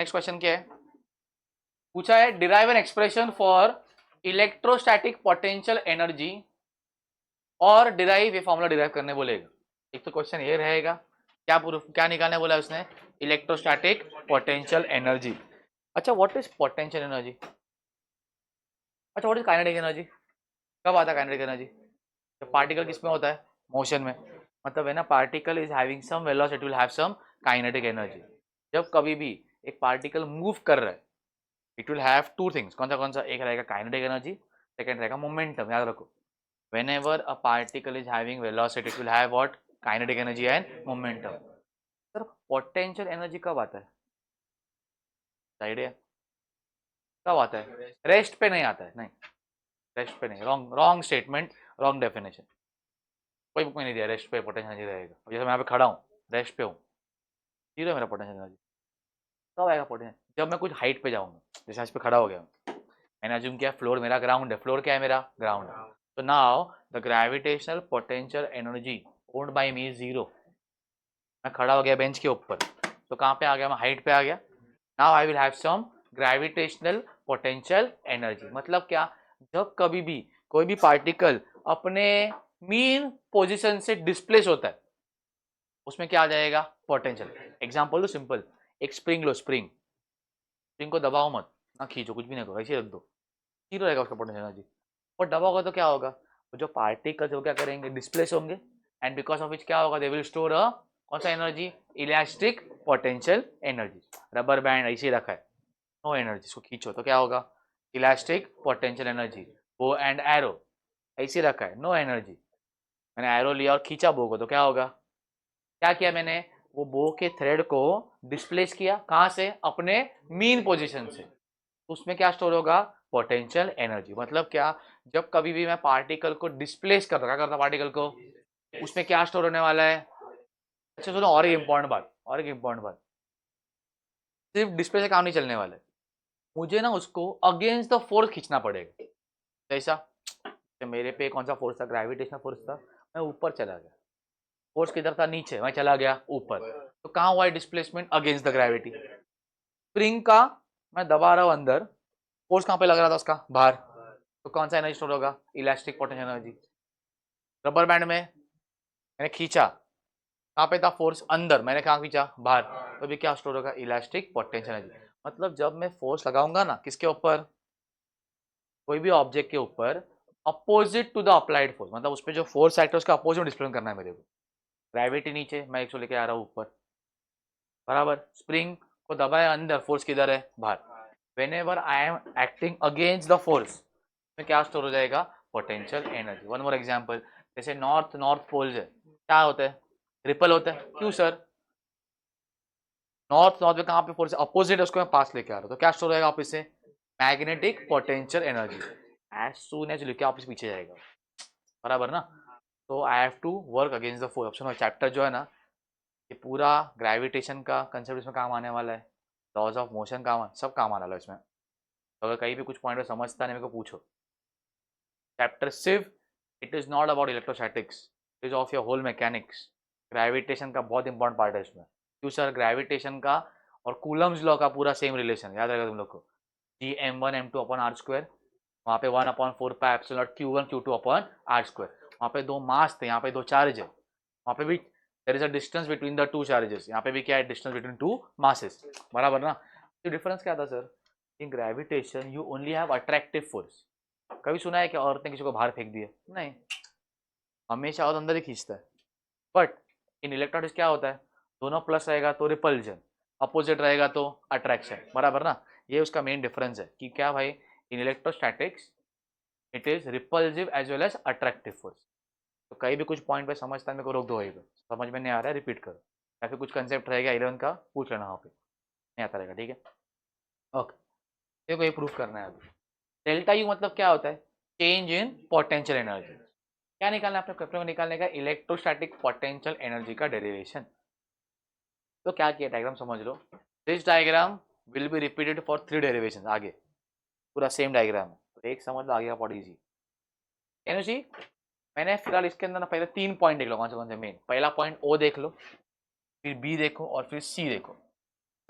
Next question क्या है, पूछा है derive an expression for electrostatic potential energy और डिराइव, ये फॉर्मूला डिराइव करने बोलेगा। एक तो क्वेश्चन ये रहेगा, क्या प्रूफ क्या निकालने बोला है उसने, इलेक्ट्रोस्टैटिक पोटेंशियल एनर्जी। अच्छा व्हाट इज पोटेंशियल एनर्जी, अच्छा व्हाट इज काइनेटिक एनर्जी, कब आता है काइनेटिक एनर्जी, जब पार्टिकल किस में होता है, मोशन में। मतलब है ना, particle is having some velocity will have some kinetic energy. जब कभी भी एक पार्टिकल मूव कर रहा है it will have two things, कौन सा, एक रहेगा काइनेटिक एनर्जी, सेकंड रहेगा मोमेंटम। याद रखो, whenever a particle is having velocity it will have what, kinetic energy and momentum। Sir potential energy कब आता है, आइडिया कब आता है, रेस्ट पे नहीं आता है, नहीं रेस्ट पे नहीं, wrong wrong statement, wrong definition. कोई बुक में नहीं दिया रेस्ट पे पोटेंशियल एनर्जी रहेगा। अब जैसे मैं यहाँ पे खड़ा हूँ, रेस्ट पे हूँ, जीरो है मेरा पोटेंशियल एनर्जी। कब आएगा पोटेंशियल, जब मैं कुछ हाइट पे जाऊंगा, जैसे इस पे खड़ा हो गया मैंने अज्यूम किया फ्लोर मेरा ग्राउंड है, फ्लोर क्या है मेरा ग्राउंड है। तो now the gravitational potential energy owned by me is zero. मैं खड़ा हो गया बेंच के ऊपर, तो कहाँ पे आ गया, मैं हाइट पे आ गया। Now I will have some gravitational potential energy. मतलब क्या, जब कभी भी कोई भी पार्टिकल अपने मीन पोजीशन से डिस्प्लेस होता है उसमें क्या आ जाएगा, पोटेंशियल। एग्जांपल दो सिंपल, एक स्प्रिंग लो, स्प्रिंग स्प्रिंग को दबाओ मत, ना खींचो, कुछ भी नहीं करो, ऐसे रख दो, जीरो रहेगा उसका पोटेंशियल एनर्जी। और दबाओगे तो क्या होगा, वो जो पार्टिकल्स वो क्या करेंगे, डिस्प्लेस होंगे, एंड बिकॉज ऑफ विच क्या होगा, दे विल स्टोर अ कौन सा energy, elastic potential energy. Rubber band ऐसे रखा है, नो एनर्जी, इसको खींचो तो क्या होगा, elastic potential energy. Bow and arrow ऐसे रखा है, नो एनर्जी, मैंने एरो लिया और खींचा बो को तो क्या होगा, क्या किया मैंने, वो बो के थ्रेड को डिस्प्लेस किया, कहाँ से, अपने मीन पोजीशन से। उसमें क्या स्टोर होगा, पोटेंशियल एनर्जी। मतलब क्या, जब कभी भी मैं पार्टिकल को डिस्प्लेस कर रहा, क्या करता पार्टिकल को, उसमें क्या स्टोर होने वाला है। अच्छा सुनो, और एक इंपॉर्टेंट बात, और एक इंपॉर्टेंट बात, सिर्फ डिस्प्ले से काम नहीं चलने वाला है, मुझे ना उसको अगेंस्ट द फोर्स खींचना पड़ेगा। कैसा, तो मेरे पे कौन सा फोर्स था, ग्रेविटेशनल फोर्स था, मैं ऊपर चला गया, फोर्स किधर था, नीचे, मैं चला गया ऊपर, तो कहाँ हुआ है displacement, against the gravity. Spring का मैं दबा रहा हूँ अंदर, फोर्स कहाँ पे लग रहा था उसका, बाहर, तो कौन सा एनर्जी स्टोर होगा, elastic potential energy. Rubber band में मैंने खींचा, कहाँ पे था फोर्स, अंदर, मैंने कहाँ खींचा, बाहर, तो भी क्या स्टोर होगा, इलास्टिक पोटेंशियल एनर्जी। मतलब जब मैं फोर्स लगाऊंगा ना, किसके ऊपर, कोई भी ऑब्जेक्ट के ऊपर, opposite to the applied force, मतलब उस पर जो फोर्स एक्ट है उसका अपोजिट डिस्प्ले करना है मेरे को। ग्रेविटी नीचे, मैं 100 लेके आ रहा हूँ ऊपर, बराबर, स्प्रिंग को दबाया अंदर, फोर्स किधर है, बाहर। When ever I am acting against the force में क्या स्टोर हो जाएगा, potential energy. One more example, जैसे नॉर्थ नॉर्थ पोल्स है, क्या होता है, रिपल होता है, क्यों सर, नॉर्थ नॉर्थ में कहाँ पे फोर्स अपोजिट है, उसको मैं पास लेके आ रहा हूँ, तो क्या स्टोर होगा वापस से, magnetic potential energy. As soon as लेके वापस पीछे जाएगा, बराबर ना। तो I have to work against the force. Option chapter जो है ना, ये पूरा ग्रेविटेशन का कंसेप्ट इसमें काम आने वाला है, लॉज ऑफ मोशन काम, सब काम आने वाला है इसमें। तो अगर कहीं भी कुछ पॉइंट समझता नहीं मेरे को पूछो। चैप्टर सिर्फ, it is not about electrostatics, it is of your whole mechanics. Gravitation का बहुत इंपॉर्टेंट पार्ट है इसमें, क्यों सर, ग्रेविटेशन का और कूलम्स लॉ का पूरा सेम रिलेशन, याद रहेगा तुम लोग को, जी m1 m2 upon R square, वहाँ पे 1/4 pi epsilon naught q1 q2 upon R square. वहाँ पे दो मास थे, यहाँ पे दो चार्ज है, वहाँ पे भी there is a distance between the two charges, यहाँ पे भी क्या है, डिस्टेंस बिटवीन टू मासेस, बराबर ना। तो डिफरेंस क्या था sir, in gravitation you only have attractive force. कभी सुना है कि औरत ने किसी को बाहर फेंक दिया, नहीं, हमेशा औरत अंदर ही खींचता है। बट इन इलेक्ट्रॉनिक्स क्या होता है, दोनों प्लस रहेगा तो रिपल्जन, अपोजिट रहेगा तो अट्रैक्शन, बराबर ना। ये उसका मेन डिफरेंस है कि क्या भाई, in electrostatics it is repulsive as well as attractive force. तो कहीं भी कुछ पॉइंट पे समझता है मेरे को रोक दो, वहीं पे समझ में नहीं आ रहा है रिपीट करो, या फिर कुछ कंसेप्ट रहेगा 11 का पूछ लेना, वहाँ पे नहीं आता रहेगा, ठीक है। ओके, देखो ये प्रूफ करना है अभी। डेल्टा यू मतलब क्या होता है, चेंज इन पोटेंशियल एनर्जी। क्या निकालना है, अपने पेपर में निकालने का इलेक्ट्रोस्टैटिक पोटेंशियल एनर्जी का डेरिवेशन। तो क्या किया, डायग्राम समझ लो, this diagram will be repeated for 3 derivation, आगे पूरा सेम डायग्राम है, तो एक समझ लो, आगे का pot easy. Can you see, मैंने फिलहाल इसके अंदर ना पहले 3 पॉइंट देख लो, कौन से मेन, पहला पॉइंट ओ देख लो, फिर बी देखो और फिर सी देखो।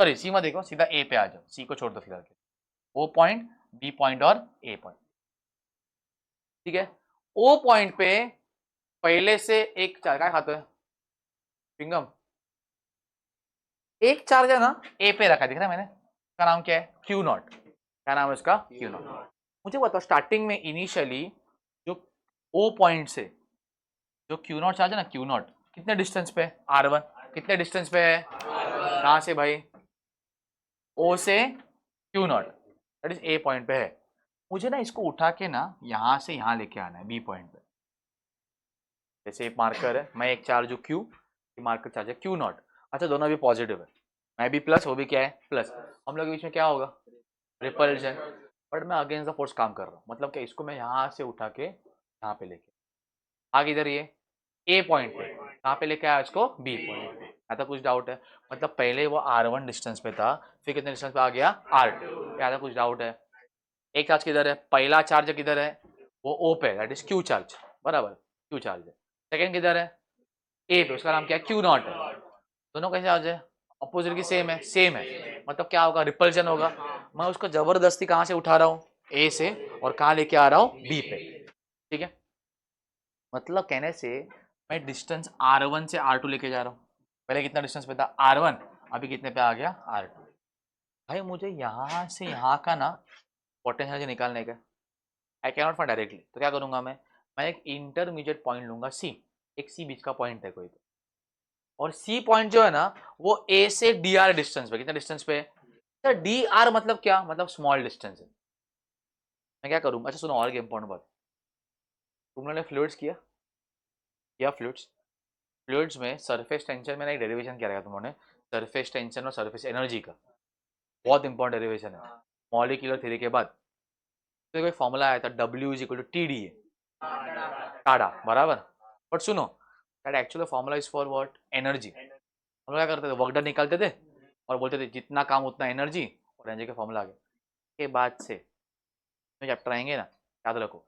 सॉरी सी मत देखो, सीधा ए पे आ जाओ, सी को छोड़ दो फिलहाल के, ओ पॉइंट, बी पॉइंट और ए पॉइंट, ठीक है। ओ पॉइंट पे पहले से एक चार्ज, क्या खाते हैं पिंगम, एक चार्ज है ना ए पे रखा है, दिख रहा है मैंने, उसका नाम क्या है क्यू नॉट, क्या नाम है उसका क्यू नॉट। मुझे बताओ स्टार्टिंग में इनिशियली जो ओ पॉइंट से जो क्यू नॉट चार्ज है ना, क्यू नॉट कितने डिस्टेंस पे है, R1 कितने डिस्टेंस पे है, कहां से भाई, ओ से Q not, that is a point पे है। मुझे ना इसको उठा के ना यहां से यहां लेके आना है बी पॉइंट पे, जैसे एक मार्कर है, मैं एक चार्ज हूँ क्यू, मार्कर चार्ज है क्यू नॉट, अच्छा दोनों भी पॉजिटिव है, मैं भी प्लस, वो भी क्या है प्लस, हम लोग के बीच में क्या होगा रिपल्शन, बट मैं अगेंस्ट द फोर्स काम कर रहा हूँ, मतलब कि इसको मैं यहाँ से उठा के यहाँ पे लेके आगे, इधर ये ए पॉइंट पे, कहाँ पे लेके आया इसको बी पॉइंट पे, ऐसा कुछ डाउट है, मतलब पहले वो R1 डिस्टेंस पे था, फिर कितने डिस्टेंस पे आ गया R2, क्या कुछ डाउट है। एक चार्ज किधर है, पहला चार्ज किधर है, वो ओ पे, दैट इज क्यू चार्ज, बराबर क्यू चार्ज है। सेकंड किधर है ए पे, उसका नाम क्या है क्यू नॉट है, दोनों कैसे चार्ज है अपोजिट की सेम है, सेम है, मतलब क्या होगा रिपल्शन होगा, मैं उसको जबरदस्ती कहाँ से उठा रहा हूँ ए से, और कहाँ लेके आ रहा हूँ बी पे, ठीक है। मतलब कहने से मैं डिस्टेंस R1 से R2 लेके जा रहा हूँ, पहले कितना डिस्टेंस पे था R1, अभी कितने पे आ गया R2, भाई मुझे यहाँ से यहाँ का ना पोटेंशियल निकालने का, I can not find directly, तो क्या करूंगा मैं एक इंटरमीडिएट पॉइंट लूंगा सी, एक सी बीच का पॉइंट है कोई तो, और सी पॉइंट जो है ना वो ए से डी आर डिस्टेंस पे, कितना डिस्टेंस पे है, डी आर मतलब क्या, मतलब स्मॉल डिस्टेंस है। मैं क्या करूँ, अच्छा सुनो और एक इंपॉर्टेंट बात, तुम लोगों ने फ्लूइड्स किया फ्लूइड्स, फ्लूइड्स में सरफेस टेंशन में ना एक डेरिवेशन किया रहेगा तुम लोगों ने, सरफेस टेंशन और सरफेस एनर्जी का, बहुत इंपॉर्टेंट डेरिवेशन है मॉलिक्यूलर थ्योरी के बाद। तो एक फॉर्मूला आया था W is equal to T D, टाडा, बराबर, बट सुनो that actually formula is for what, energy. हम लोग क्या करते थे, वर्क डन निकालते थे और बोलते थे जितना काम उतना एनर्जी, और एनर्जी का फॉर्मूला आ गया। के बाद से चैप्टर आएंगे ना, याद रखो,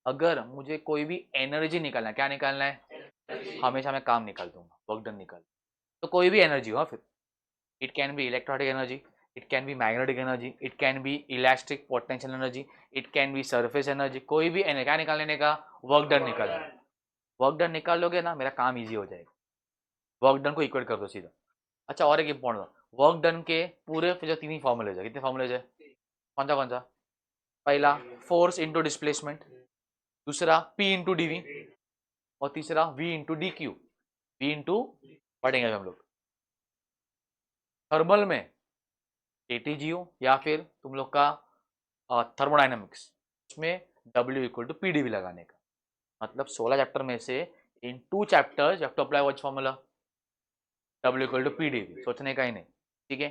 अगर मुझे कोई भी एनर्जी निकालना है, क्या निकालना है, हमेशा मैं काम निकाल दूंगा, वर्क डन निकाल, तो कोई भी एनर्जी हो, फिर it can be electrostatic energy, it can be magnetic energy, it can be elastic potential energy, it can be surface energy, कोई भी एनर्जी, क्या निकालने का, वर्क डन निकालना, वर्क डन निकाल लोगे ना मेरा काम ईजी हो जाएगा, वर्क डन को इक्वेट कर दो सीधा। अच्छा और एक इंपॉर्टेंट, वर्क डन के पूरे जो तीन ही फॉर्मूलेज है, कितने फॉर्मूलेज है, कौन सा, पहला फोर्स इंटू डिस्प्लेसमेंट, दूसरा पी इंटू डी वी, और तीसरा V into d Q, V into पढ़ेंगे हम लोग थर्मल में एटीजीओ, या फिर तुम लोग का थर्मोडाइनमिक्स, उसमें W equal to P d V लगाने का, मतलब 16 चैप्टर में से इन 2 chapters you have to apply what formula, W equal to P d V, सोचने का ही नहीं, ठीक है।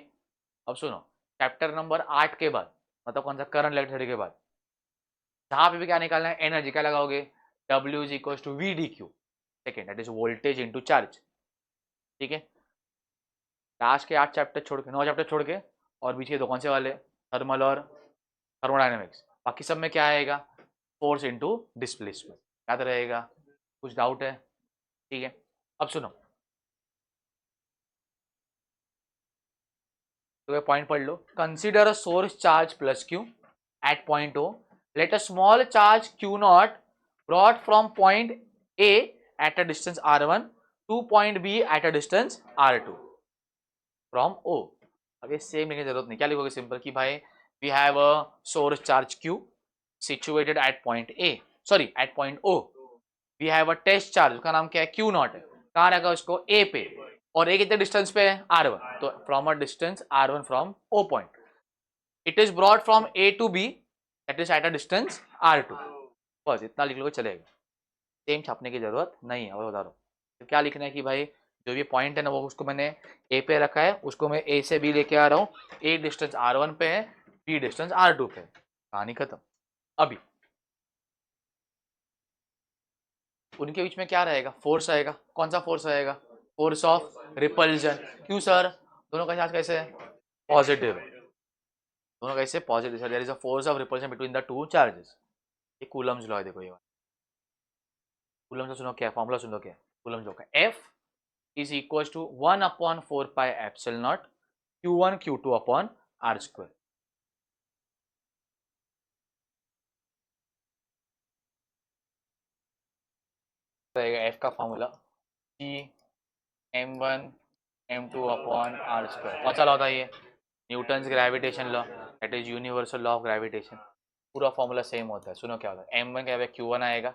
अब सुनो चैप्टर नंबर 8 के बाद, मतलब कौन सा, करंट इलेक्ट्रिसिटी के बाद, जहां पे भी क्या निकालना है एनर्जी, क्या लगाओगे, W is equal to V d Q, second that is voltage into charge, ठीक है। लास्ट के 8 चैप्टर छोड़ के, 9 चैप्टर छोड़ के, और बीच के दो कौन से वाले, थर्मल और थर्मोडाइनमिक्स, बाकी सब में क्या आएगा, फोर्स इंटू डिस्प्लेसमेंट, याद रहेगा, कुछ डाउट है, ठीक है। अब सुनो तो पॉइंट पढ़ लो, consider a source charge plus q at point O, let a small charge q naught brought from point A at a distance r1 to point B at a distance r2 from O. अब ये same लिखने की जरूरत नहीं, क्या लिखोगे simple कि भाई we have a source charge q situated at point A, sorry at point O, we have a test charge, उसका नाम क्या है Q नॉट है, कहाँ रखा उसको A पे, और A कितने डिस्टेंस पे है R1, तो from a distance R1 from O point, it is brought from A to B that is at a distance R2, बस इतना लिख लो चलेगा, सेम छापने की जरूरत नहीं है। और बता रहा हूँ तो क्या लिखना है कि भाई जो भी पॉइंट है ना वो उसको मैंने ए पे रखा है, उसको मैं ए से बी लेके आ रहा हूँ, ए डिस्टेंस R1 पे है, बी डिस्टेंस R2 पे है, कहानी खत्म। अभी उनके बीच में क्या रहेगा, फोर्स आएगा, कौन सा फोर्स आएगा, फोर्स ऑफ रिपल्जन, क्यों सर, दोनों का चार्ज कैसे है, पॉजिटिव है, दोनों कैसे positive, sir there is a force of repulsion between the two charges, ये कूलम्स लॉ है, देखो ये कूलम्स का सुनो क्या फॉर्मूला, सुनो क्या कूलम्स लॉ का, F is equal to 1/4 pi epsilon naught Q1 Q2 upon R square. रहेगा एफ का formula G m1 m2 upon R square. कौन सा लॉ था ये? Newton's gravitation law, that is universal law of gravitation. पूरा formula same होता है। सुनो क्या होता है, m1 के जगह Q1 आएगा,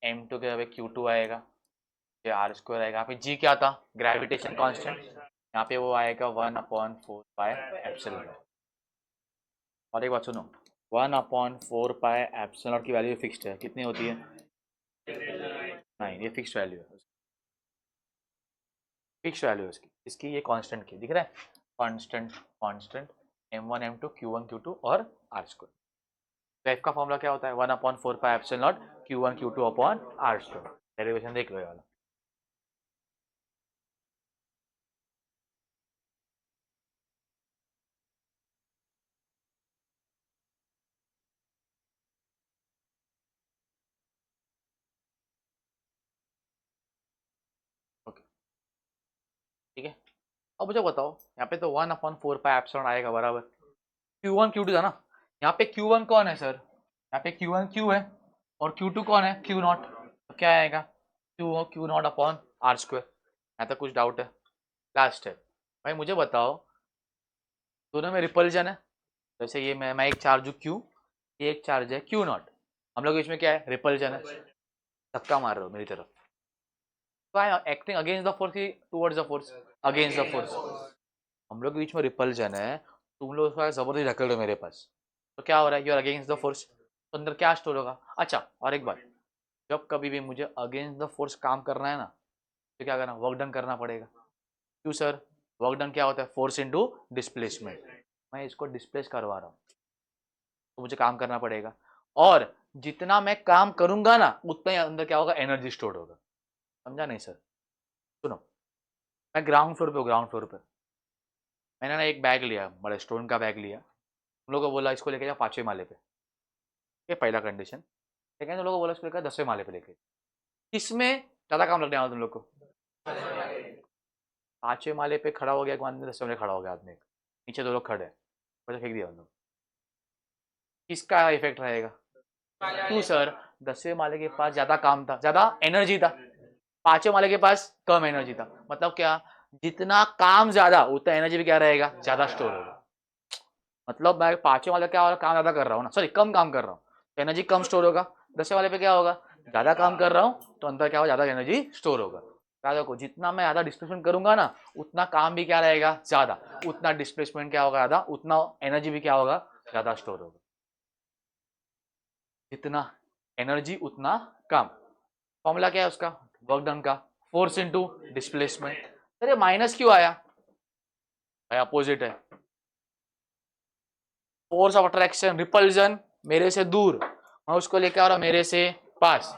m2 के जगह Q2 आएगा, ये आर स्क्वायर आएगा। यहाँ पे जी क्या था? Gravitation constant. यहाँ पे वो आएगा 1/4 पाई एप्सिलॉन। और एक बात सुनो, 1/4 पाई एप्सिलॉन की वैल्यू फिक्स्ड है, कितनी होती है? नहीं, ये फिक्स्ड वैल्यू है, फिक्स्ड वैल्यू है इसकी, इसकी ये कांस्टेंट की दिख रहा है, constant constant m1 m2 q1 q2 और आर स्क्वायर। तो एफ का फॉर्मूला क्या होता है? 1/4 pi epsilon q1 q2 upon R square. Derivation देख लो ये वाला। ओके, ठीक है। अब मुझे बताओ, यहाँ पे तो 1/4 पाई एप्सिलॉन आएगा बराबर, Q1 Q2 था ना, यहाँ पे Q1 कौन है सर? यहाँ पे Q1 Q है और Q2 कौन है? Q naught. तो क्या आएगा? Q naught upon R square. यहाँ तक कुछ डाउट है? लास्ट है भाई, मुझे बताओ, दोनों में रिपल्जन है। जैसे ये मैं एक चार्ज हूँ Q, ये एक चार्ज है Q नॉट, हम लोग के बीच में क्या है? रिपल्जन है। धक्का मार रहे हो मेरी तरफ, तो I acting against the force, towards the force, against the force. हम लोग के बीच में रिपल्जन है, तुम लोग उसको जबरदस्ती ढकेल रहे हो मेरे पास, तो क्या हो रहा है? You are against the force, तो अंदर क्या स्टोर होगा? अच्छा, और एक बात, जब कभी भी मुझे अगेंस्ट द फोर्स काम करना है ना, तो क्या करना? वर्क डन करना पड़ेगा। क्यों सर? वर्क डन क्या होता है? Force into displacement. मैं इसको डिस्प्लेस करवा रहा हूँ, तो मुझे काम करना पड़ेगा, और जितना मैं काम करूंगा ना, उतना ही अंदर क्या होगा? एनर्जी स्टोर होगा। समझा नहीं सर? सुनो, मैं ग्राउंड फ्लोर पे हूँ, ग्राउंड फ्लोर पे मैंने ना एक बैग लिया, बड़ा स्टोन का बैग लिया। हम लोगों को बोला इसको लेके जाओ 5वें माले पे, ये पहला कंडीशन। सेकेंड, हम लोगों को बोला इसको लेकर 10वें माले पे लेके। किसमें ज़्यादा काम लगने वाला तुम लोग को? 5वें माले पे खड़ा हो गया एक आदमी, 10वें में खड़ा हो गया आदमी, नीचे दो लोग खड़े हैं, बस फेंक दिया उन लोग। किसका इफेक्ट रहेगा? क्यों सर? 10वें माले के पास ज़्यादा काम था, ज़्यादा एनर्जी था, 5वें माले के पास कम एनर्जी था। मतलब क्या? जितना काम ज़्यादा, उतना एनर्जी भी क्या रहेगा? ज़्यादा स्टोर होगा। मतलब मैं 5वें वाले क्या हो रहा, काम ज़्यादा कर रहा हूँ ना, सॉरी कम काम कर रहा हूँ, तो एनर्जी कम स्टोर होगा। 10वें वाले पे क्या होगा? ज़्यादा काम कर रहा हूँ, तो अंदर क्या होगा? ज़्यादा एनर्जी स्टोर होगा। क्या देखो, जितना मैं ज़्यादा डिस्प्लेसमेंट करूंगा ना, उतना काम भी क्या रहेगा? ज़्यादा। उतना डिस्प्लेसमेंट क्या होगा? ज़्यादा। उतना एनर्जी भी क्या होगा? ज़्यादा स्टोर होगा। जितना एनर्जी उतना काम। फॉर्मूला क्या है उसका? वर्क डन का, फोर्स इनटू डिस्प्लेसमेंट। अरे माइनस क्यों आया भाई? अपोजिट है। फोर्स ऑफ अट्रैक्शन, रिपल्जन, मेरे से दूर, मैं उसको लेकर आ रहा हूं मेरे से पास,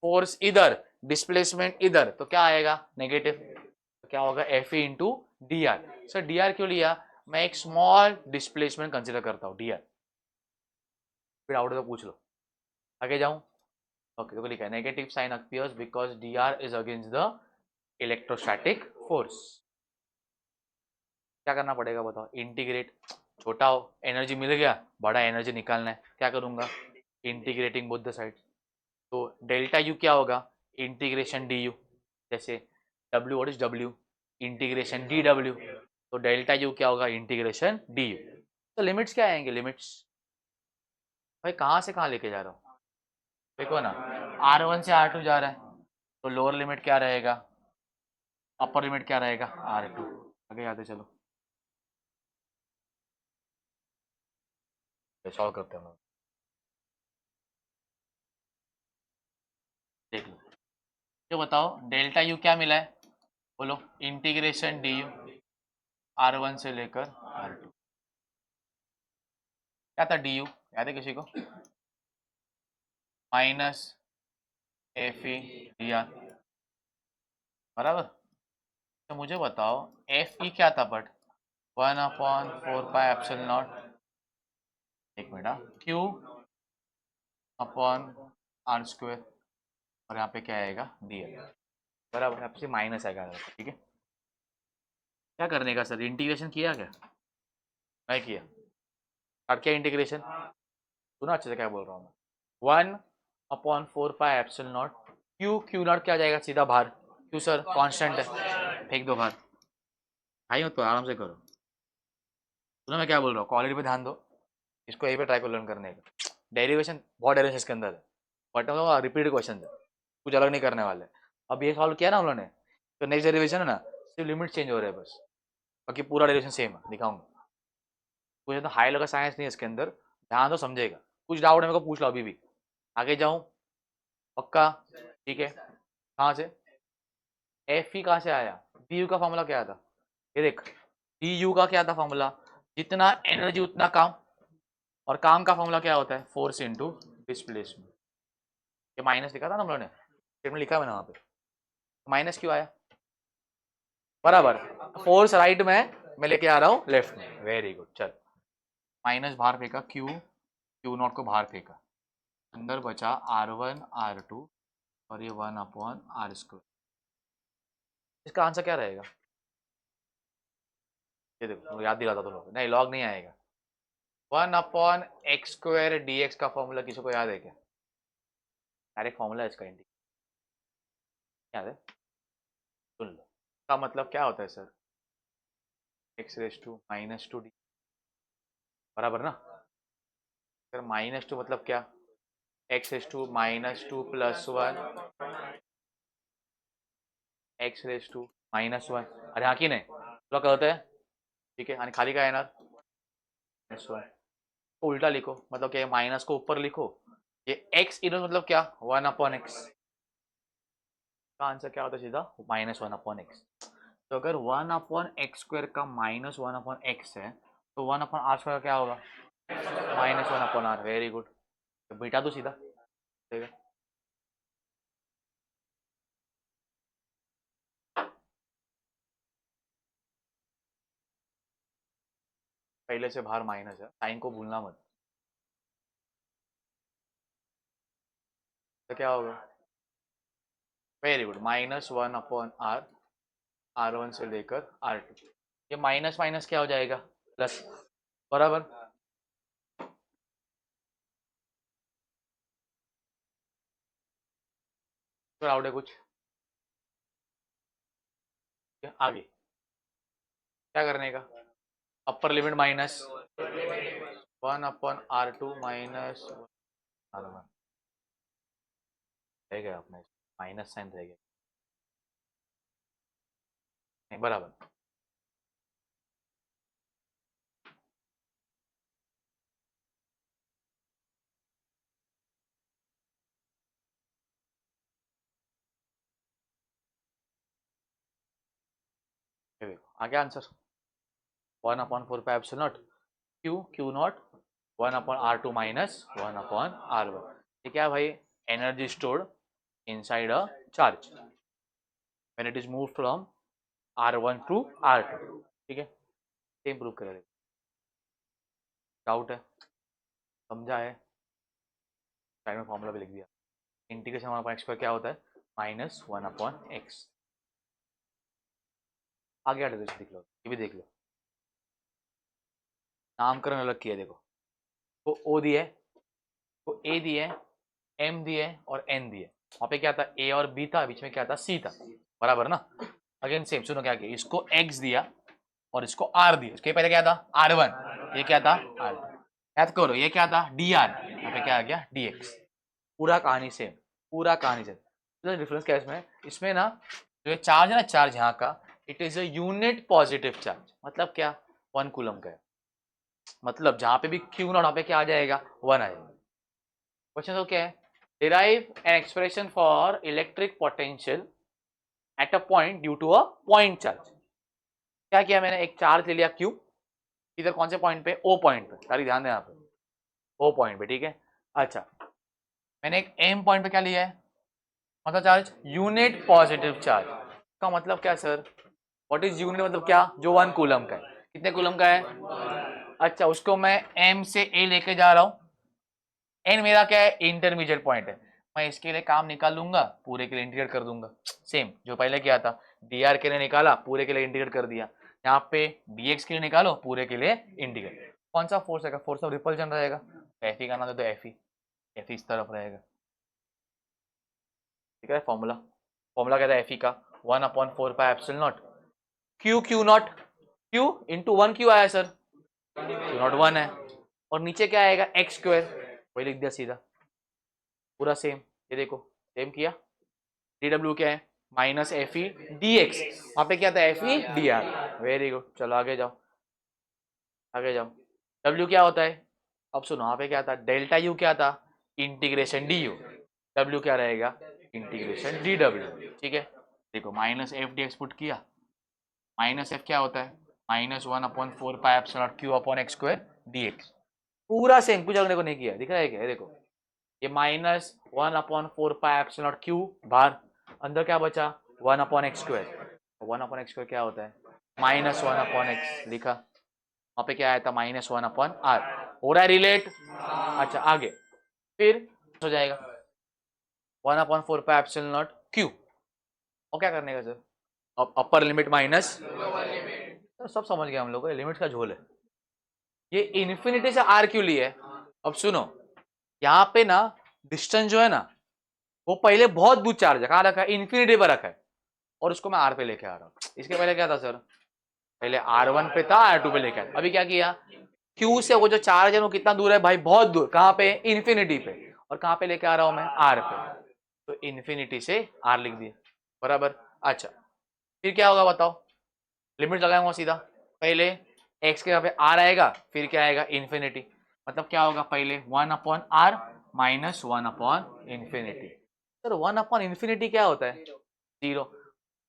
फोर्स इधर, डिस्प्लेसमेंट इधर, तो क्या आएगा? नेगेटिव। तो क्या होगा? F E into D R. Sir D R क्यों लिया? मैं एक स्मॉल डिस्प्लेसमेंट कंसिडर करता हूँ, डी आर। फिर आउट तो पूछ लो, आगे जाऊं? ओके, तो लिखा है negative sign appears because d R is against the electrostatic force. क्या करना पड़ेगा बताओ? इंटीग्रेट, छोटा हो एनर्जी मिल गया, बड़ा एनर्जी निकालना है, क्या करूंगा? Integrating both the side. तो डेल्टा यू क्या होगा? Integration d u. जैसे W, what is W? Integration d W. तो डेल्टा यू क्या होगा? Integration d u. तो लिमिट्स क्या आएंगे? लिमिट्स भाई कहाँ से कहाँ लेके जा रहा हूँ? देखो ना, R1 से R2 जा रहा है, तो लोअर लिमिट क्या रहेगा? अपर लिमिट क्या रहेगा? R2। आगे आते चलो, सॉल्व करते हैं हम लोग। देख लो, जो बताओ डेल्टा यू क्या मिला है? बोलो। इंटीग्रेशन डी यू, R1 से लेकर R2। क्या था डी यू? याद है किसी को? Minus F E d R, बराबर। तो मुझे बताओ एफ ई क्या था? बट 1/4 पाई एप्सिलॉन नॉट, एक minute, Q upon R square, और यहाँ पे क्या आएगा? डी एल, बराबर। आपसे माइनस आएगा, ठीक है। क्या करने का सर, इंटीग्रेशन किया क्या? मैं किया। अब क्या इंटीग्रेशन, सुना अच्छे से क्या बोल रहा हूँ मैं। 1/4 pi epsilon naught Q, Q not क्या जाएगा सीधा बाहर, क्यू सर कांस्टेंट है, फेंक दो बाहर। भाई मत तो आराम से करो, सुनो मैं क्या बोल रहा हूँ, क्वालिटी पे ध्यान दो, इसको यहीं पे ट्राई को लर्न करने का। डेरिवेशन बहुत डेरिवेशन इसके अंदर है, बट रिपीटेड क्वेश्चन है, कुछ अलग नहीं करने वाले। अब ये सॉल्व किया ना हम लोगों ने, तो नेक्स्ट डेरिवेशन है ना, सिर्फ लिमिट चेंज हो रहा है बस, बाकी पूरा डेरिवेशन सेम है, दिखाऊंगा। कुछ तो हाई लेवल साइंस नहीं है इसके अंदर, ध्यान दो समझेगा। कुछ डाउट है मेरे को पूछ लो अभी भी, आगे जाऊँ पक्का? ठीक है, कहाँ से एफ ई कहाँ से आया, डी यू का फॉर्मूला क्या था, ये देख, डी यू का क्या था फॉर्मूला, जितना एनर्जी उतना काम, और काम का फॉर्मूला क्या होता है, फोर्स इनटू डिस्प्लेसमेंट। ये माइनस लिखा था ना हम लोगों ने, स्टेटमेंट लिखा है मैंने वहाँ पे, माइनस क्यों आया, बराबर, फोर्स राइट में मैं लेके आ रहा हूँ लेफ्ट में, वेरी गुड। चल माइनस बाहर फेंका, क्यू क्यू नॉट को बाहर फेंका, अंदर बचा R1 R2 और ये 1/r²। इसका आंसर क्या रहेगा, ये देखो याद दिलाता तुम लोग, नहीं लॉग नहीं आएगा। 1/x² dx का फॉर्मूला किसी को याद है क्या, डायरेक्ट फॉर्मूला है इसका, याद है, सुन लो। का मतलब क्या होता है सर, x⁻⁻2d, बराबर ना। फिर -2 मतलब क्या, x⁻² +1 x⁻⁻1, अरे हाँ कि नहीं, तो क्या होता है, ठीक है, आणि खाली काय येणार -1, उल्टा लिखो, मतलब क्या, माइनस को ऊपर लिखो, ये x इनवर्स मतलब क्या, 1/x का आंसर क्या होता है सीधा, -1/x। तो अगर 1/x² का -1/x है, तो 1/r² क्या होगा, -1/r, वेरी गुड, तो बेटा तो सीधा, ठीक है। पहले से बाहर माइनस है, साइन को भूलना मत, तो क्या होगा, वेरी गुड, -1/r, R1 से लेकर R2, ये माइनस माइनस क्या हो जाएगा, प्लस, बराबर। फिर आउट है कुछ आगे, क्या करने का, upper limit minus 1/r2 -1/r1, रह गया अपने माइनस साइन रह गया, नहीं बराबर। ये देखो आगे answer, 1/4 pi epsilon naught Q Q naught 1/r2 -1/r1, ये क्या भाई, energy stored inside a charge when it is move from R1 to R2, ठीक है, सेम प्रूव करेगा। डाउट है, समझा है, साइड में फॉर्मूला भी लिख दिया, इंटीग्रेशन 1/x पर क्या होता है, -1/x। आगे डेरिवेशन देख लो, ये भी देख लो, नामकरण अलग किया, देखो तो ओ दिया है, तो ए दिया है, एम दिया है और एन दिया है, वहाँ पे क्या था, ए और बी था, बीच में क्या था, सी था, बराबर ना। अगेन सेम, सुनो क्या किया, इसको एक्स दिया और इसको आर दिया, इसके पहले क्या था, R1, ये क्या था, R, याद करो ये क्या था, dr, यहाँ पे क्या आ गया, dx, पूरा कहानी सेम, पूरा कहानी सेम। तो डिफरेंस क्या है इसमें, इसमें ना जो चार्ज है ना, चार्ज यहाँ का, it is a unit positive charge, मतलब क्या, 1 कूलम का है, मतलब जहाँ पे भी क्यू नॉट वहाँ पे क्या आ जाएगा, 1 आएगा। क्वेश्चन तो क्या है, derive an expression for electric potential at a point due to a point charge. क्या किया मैंने, एक चार्ज ले लिया क्यू, इधर कौन से पॉइंट पे, ओ पॉइंट पे, सारी ध्यान दें यहाँ पे, ओ पॉइंट पे, ठीक है। अच्छा मैंने एक एम पॉइंट पे क्या लिया है, मतलब चार्ज यूनिट पॉजिटिव चार्ज, का मतलब क्या सर, व्हाट इज यूनिट मतलब क्या, जो 1 कूलम का है, कितने कूलम का है, अच्छा उसको मैं एम से ए लेके जा रहा हूँ, एन मेरा क्या है, इंटरमीडिएट पॉइंट है, मैं इसके लिए काम निकाल लूंगा, पूरे के लिए इंटीग्रेट कर दूंगा, सेम जो पहले किया था, डी आर के लिए निकाला, पूरे के लिए इंटीग्रेट कर दिया, यहाँ पे dx के लिए निकालो, पूरे के लिए इंटीग्रेट। कौन सा फोर्स रहेगा? फोर्स ऑफ रिपल्जन रहेगा। एफ ई का नाम तो एफ ई इस तरफ रहेगा, ठीक है। फॉर्मूला फॉर्मूला कहता है एफ ई का 1/4πε0 q naught, q into 1 q आया सर, क्यू नॉट 1 है, और नीचे क्या आएगा एक्स स्क्वायर, वही लिख दिया सीधा, पूरा सेम। ये देखो सेम किया। डी डब्ल्यू क्या है? Minus F E D x, वहां पे क्या था? F E d are. Very good, चलो आगे जाओ, आगे जाओ। डब्ल्यू क्या होता है? अब सुनो, वहां पे क्या था? डेल्टा यू क्या था? Integration d you. डब्ल्यू क्या रहेगा? इंटीग्रेशन डी डब्ल्यू, ठीक है। देखो minus F d x put किया, माइनस एफ क्या होता है? -1/4πε0 q upon x square d x, पूरा सेम, कुछ अगले को नहीं किया। दिख रहा है क्या? देखो ये -1/4πε0 क्यू बाहर, अंदर क्या बचा? 1/x square. 1/x स्क्वायर क्या होता है? -1/x लिखा, वहां पे क्या आया था? -1/r। हो रहा है रिलेट? अच्छा आगे फिर हो जाएगा 1/4πε0 क्यू, और क्या करने का सर? अब अपर लिमिट माइनस, तो सब समझ गए हम लोग, लिमिट का झोल है ये। इन्फिनिटी से आर क्यों लिया है? अब सुनो, यहाँ पे ना डिस्टेंस जो है ना, वो पहले बहुत दूर चार्ज है, कहाँ रखा है? इन्फिनिटी पर रखा है, और उसको मैं आर पे लेके आ रहा हूँ। इसके पहले क्या था सर? पहले R1 पे था, R2 पे लेके आया। अभी क्या किया? Q से वो जो चार्ज है वो कितना दूर है भाई? बहुत दूर। कहाँ पे? इन्फिनिटी पे। और कहाँ पे लेके आ रहा हूं मैं? R पे। तो इन्फिनिटी से R लिख दिया, बराबर। अच्छा फिर क्या होगा बताओ? लिमिट लगाऊंगा सीधा, पहले x के यहाँ पे R आएगा, फिर क्या आएगा? इन्फिनिटी। मतलब क्या होगा? पहले 1/r माइनस 1/∞। सर 1/∞ क्या होता है? 0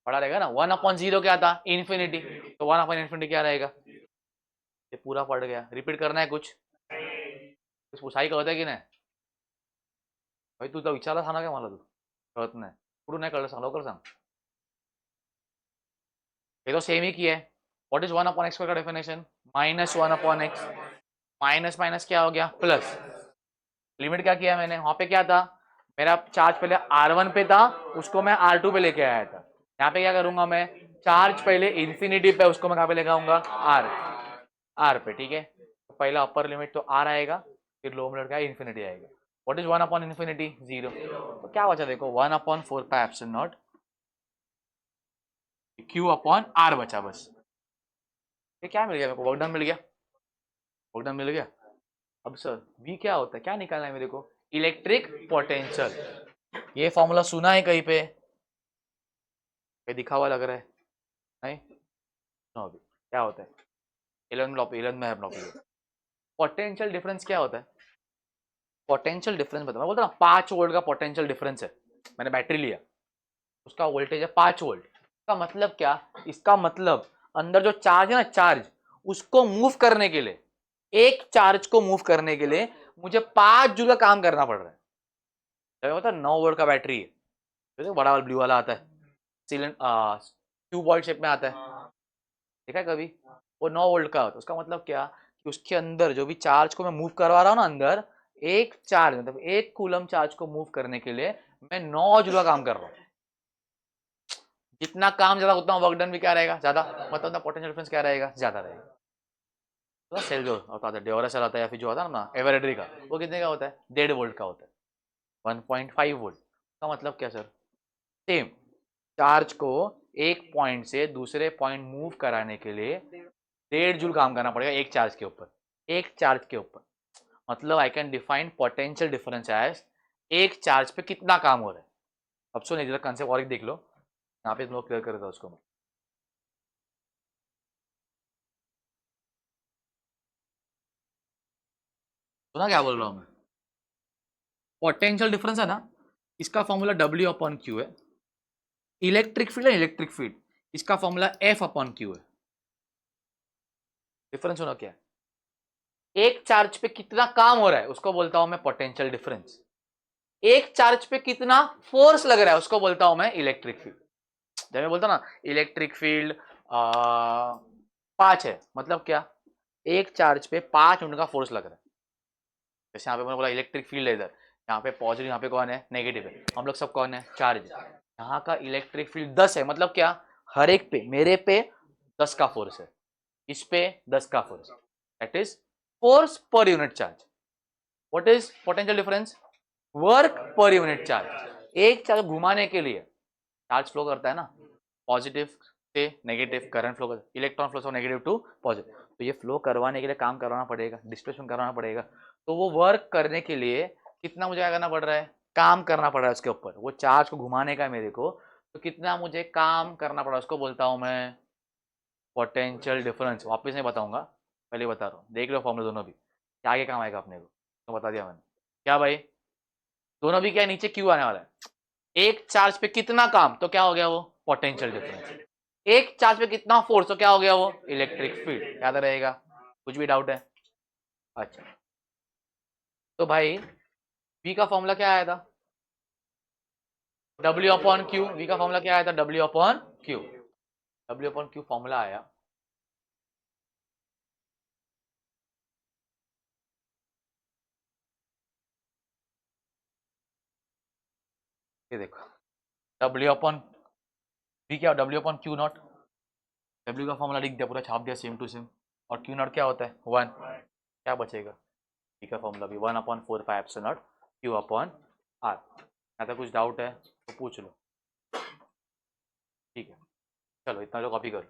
पढ़ा रहेगा ना। 1/0 क्या था? इन्फिनिटी। तो 1/∞ क्या रहेगा? ये पूरा पढ़ गया, रिपीट करना है कुछ पुसाई कळत आहे की नाही? भाई तुझा विचारला सांगा काय मला? तू कळत नाही, कुठून नाही कळलं सांग, लवकर सांग। ये तो सेम ही किया है। व्हाट इज 1/x का डेफिनेशन? -1/x, माइनस माइनस क्या हो गया? प्लस। लिमिट क्या किया मैंने? वहां पे क्या था? मेरा चार्ज पहले R1 पे था, उसको मैं R2 पे लेके आया था। यहाँ पे क्या करूंगा मैं? चार्ज पहले इन्फिनिटी पे, उसको मैं कहाँ पे लेके आऊंगा? R पे, ठीक है। तो पहला अपर लिमिट तो R आएगा, फिर लोअर लिमिट क्या? इन्फिनिटी आएगा। What is 1/∞? 0। तो क्या बचा देखो? 1/4πε0 क्यू अपॉन R बचा बस। ये क्या मिल गया मेरे को? वर्क डन मिल गया, वर्क डन मिल गया। अब सर V क्या होता है? क्या निकालना है मेरे को? Electric potential. ये फॉर्मूला सुना है कहीं पे? कहीं दिखा हुआ लग रहा है? नहीं सुनो अभी। क्या होता है? 11 में है ब्लॉक। पोटेंशियल डिफरेंस क्या होता है? पोटेंशियल डिफरेंस बता, मैं बोलता ना 5 वोल्ट का पोटेंशियल डिफरेंस है। मैंने बैटरी लिया, उसका वोल्टेज है 5 वोल्ट। इसका मतलब क्या? इसका मतलब अंदर जो चार्ज है ना, चार्ज उसको मूव करने के लिए, एक चार्ज को मूव करने के लिए मुझे 5 जूल का काम करना पड़ रहा है। जब होता है 9 वोल्ट का बैटरी है, तो बड़ा वाला ब्लू वाला आता है, सिलेंडर ट्यूब वॉल्ट शेप में आता है, देखा है कभी? वो 9 वोल्ट का होता है। उसका मतलब क्या कि उसके अंदर जो भी चार्ज को मैं मूव करवा रहा हूँ ना, अंदर एक चार्ज मतलब 1 कूलम चार्ज को मूव करने के लिए मैं 9 जूल का काम कर रहा हूँ। जितना काम ज्यादा उतना वर्क डन भी क्या रहेगा? ज्यादा। मतलब पोटेंशियल डिफरेंस क्या रहेगा? ज्यादा रहेगा। तो सेल जो होता है ड्योरासेल आता है, या फिर जो होता है ना एवरेडरी का, वो कितने का होता है? 1.5 वोल्ट का होता है, 1.5 वोल्ट का। मतलब क्या सर? सेम चार्ज को एक पॉइंट से दूसरे पॉइंट मूव कराने के लिए 1.5 जूल काम करना पड़ेगा एक चार्ज के ऊपर, एक चार्ज के ऊपर। मतलब I can define potential difference as एक चार्ज पे कितना काम हो रहा है। अब सुन इधर कंसेप्ट और एक देख लो, यहाँ पे तुम लोग क्लियर कर दो उसको। सुना क्या बोल रहा हूँ मैं? पोटेंशियल डिफरेंस है ना, इसका फॉर्मूला W/Q है। इलेक्ट्रिक फील्ड है, इलेक्ट्रिक फील्ड, इसका फॉर्मूला F/Q है। डिफरेंस सुनो क्या है? एक चार्ज पे कितना काम हो रहा है उसको बोलता हूं मैं पोटेंशियल डिफरेंस। एक चार्ज पे कितना फोर्स लग रहा है उसको बोलता हूं मैं इलेक्ट्रिक फील्ड। जब मैं बोलता हूं ना इलेक्ट्रिक फील्ड 5 है, मतलब क्या? एक चार्ज पे 5 न्यूटन का फोर्स लग रहा है। जैसे यहाँ पे मैंने बोला इलेक्ट्रिक फील्ड है, इधर यहाँ पे पॉजिटिव, यहाँ पे कौन है? नेगेटिव है। हम लोग सब कौन है? चार्ज। यहाँ का इलेक्ट्रिक फील्ड 10 है, मतलब क्या? हर एक पे, मेरे पे 10 का फोर्स है, इस पे 10 का force, that is force per unit charge. What is potential difference? Work per unit charge. एक चार्ज घुमाने के लिए चार्ज फ्लो करता है ना, पॉजिटिव से नेगेटिव करंट फ्लो करता है, electron flow from negative to positive, तो ये फ्लो करवाने के लिए काम करवाना पड़ेगा, डिस्प्लेसमेंट करवाना पड़ेगा। तो वो वर्क करने के लिए कितना मुझे क्या करना पड़ रहा है? काम करना पड़ रहा है उसके ऊपर। वो चार्ज को घुमाने का है मेरे को, तो कितना मुझे काम करना पड़ा, उसको बोलता हूँ मैं पोटेंशियल डिफरेंस। वापस नहीं बताऊंगा, पहले बता रहा हूँ, देख लो फॉर्मूला दोनों भी, क्या आगे काम आएगा अपने को, तो बता दिया मैंने। क्या भाई, दोनों भी क्या, नीचे क्यू आने वाला है। एक चार्ज पे कितना काम, तो क्या हो गया वो पोटेंशियल डिफरेंस। एक चार्ज पे कितना फोर्स, तो क्या हो गया वो इलेक्ट्रिक फील्ड। याद रहेगा? कुछ भी डाउट है? अच्छा, तो भाई V का फॉर्मूला क्या आया था? W upon Q. V का फॉर्मूला क्या आया था? W upon Q. W upon Q formula आया, ये देखो, W अपॉन V क्या, W upon Q not. W का फॉर्मूला लिख दिया, पूरा छाप दिया सेम टू सेम। और क्यू नॉट क्या होता है? 1। क्या बचेगा? V का फॉर्मूला भी 1 upon 4 pi epsilon naught Q upon R. अगर कुछ डाउट है तो पूछ लो, ठीक है? चलो इतना जो कॉपी करो।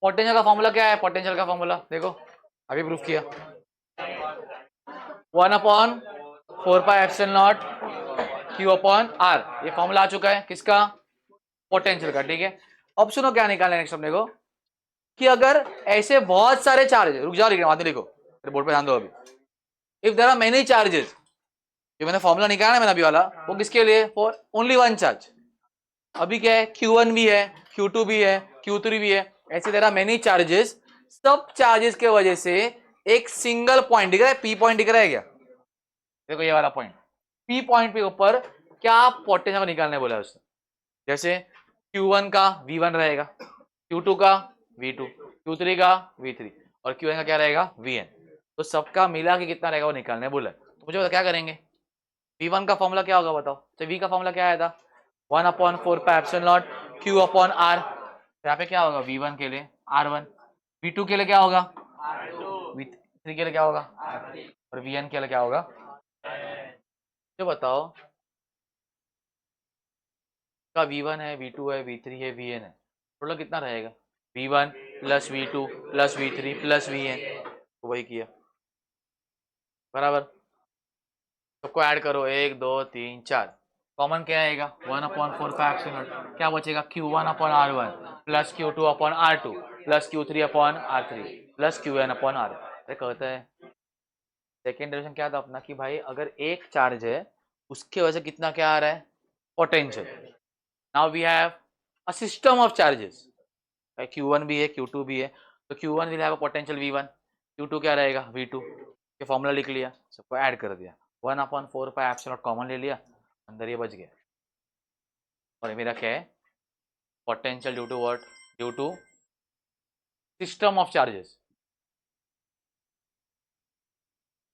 पोटेंशियल का फॉर्मूला क्या है? पोटेंशियल का फॉर्मूला देखो, अभी प्रूफ किया, 1 upon 4 pi epsilon naught Q upon R. ये फॉर्मूला आ चुका है किसका? पोटेंशियल का, ठीक है? अब सुनो क्या निकालना है नेक्स्ट अपने को, कि अगर ऐसे बहुत सारे चार्ज, रुक जाओ लिखना, लिखो बोर्ड पे ध्यान दो। अभी if there are many charges, जो मैंने फॉर्मूला निकाला है मैंने अभी वाला, वो किसके लिए? For only one charge. अभी क्या है? Q1 भी है, Q2 भी है, Q3 भी है, ऐसे देयर आर मेनी चार्जेस। सब चार्जेस के वजह से एक सिंगल पॉइंट दिख रहा है, P पॉइंट दिख रहा है क्या? देखो ये वाला पॉइंट, P पॉइंट पे ऊपर क्या पोटेंशियल निकालने बोला है उसने। जैसे Q1 का V1 रहेगा, Q2 का V2, Q3 का V3 और Qn का क्या रहेगा? Vn। तो सबका मिला के कितना रहेगा वो निकालने बोला है। तो मुझे बता क्या करेंगे? V1 का फॉर्मूला क्या होगा बताओ? तो V का फॉर्मूला क्या आया था? 1 upon 4 pi epsilon not Q upon R। यहाँ पे क्या होगा? V1 के लिए R1, V2 के लिए क्या होगा? V3 के लिए क्या होगा? और Vn के लिए क्या होगा? तो बताओ, का V1 है, V2 है, V3 है, Vn है, टोटल कितना रहेगा? V1 plus V2 plus V3 plus Vn। तो वही किया, बराबर। सबको ऐड करो, 1 2 3 4, कॉमन क्या आएगा? 1 अपॉन 4 पाई एप्सिलॉन नॉट, क्या बचेगा? Q1 upon R1 plus Q2 upon R2 plus Q3 upon R3 plus Qn upon R। अरे कहता है सेकेंड डेरिवेशन क्या था अपना, कि भाई अगर एक चार्ज है उसके वजह से कितना क्या आ रहा है? Potential. Now we have a system of charges, Q1 भी है, Q2 भी है, तो Q1 will have a potential V1, Q2 क्या रहेगा? V2। ये फॉर्मूला लिख लिया, सबको ऐड कर दिया, 1 upon 4 pi epsilon not common ले लिया, अंदर ये बच गया। और ये मेरा क्या है? Potential due to what? Due to system of charges.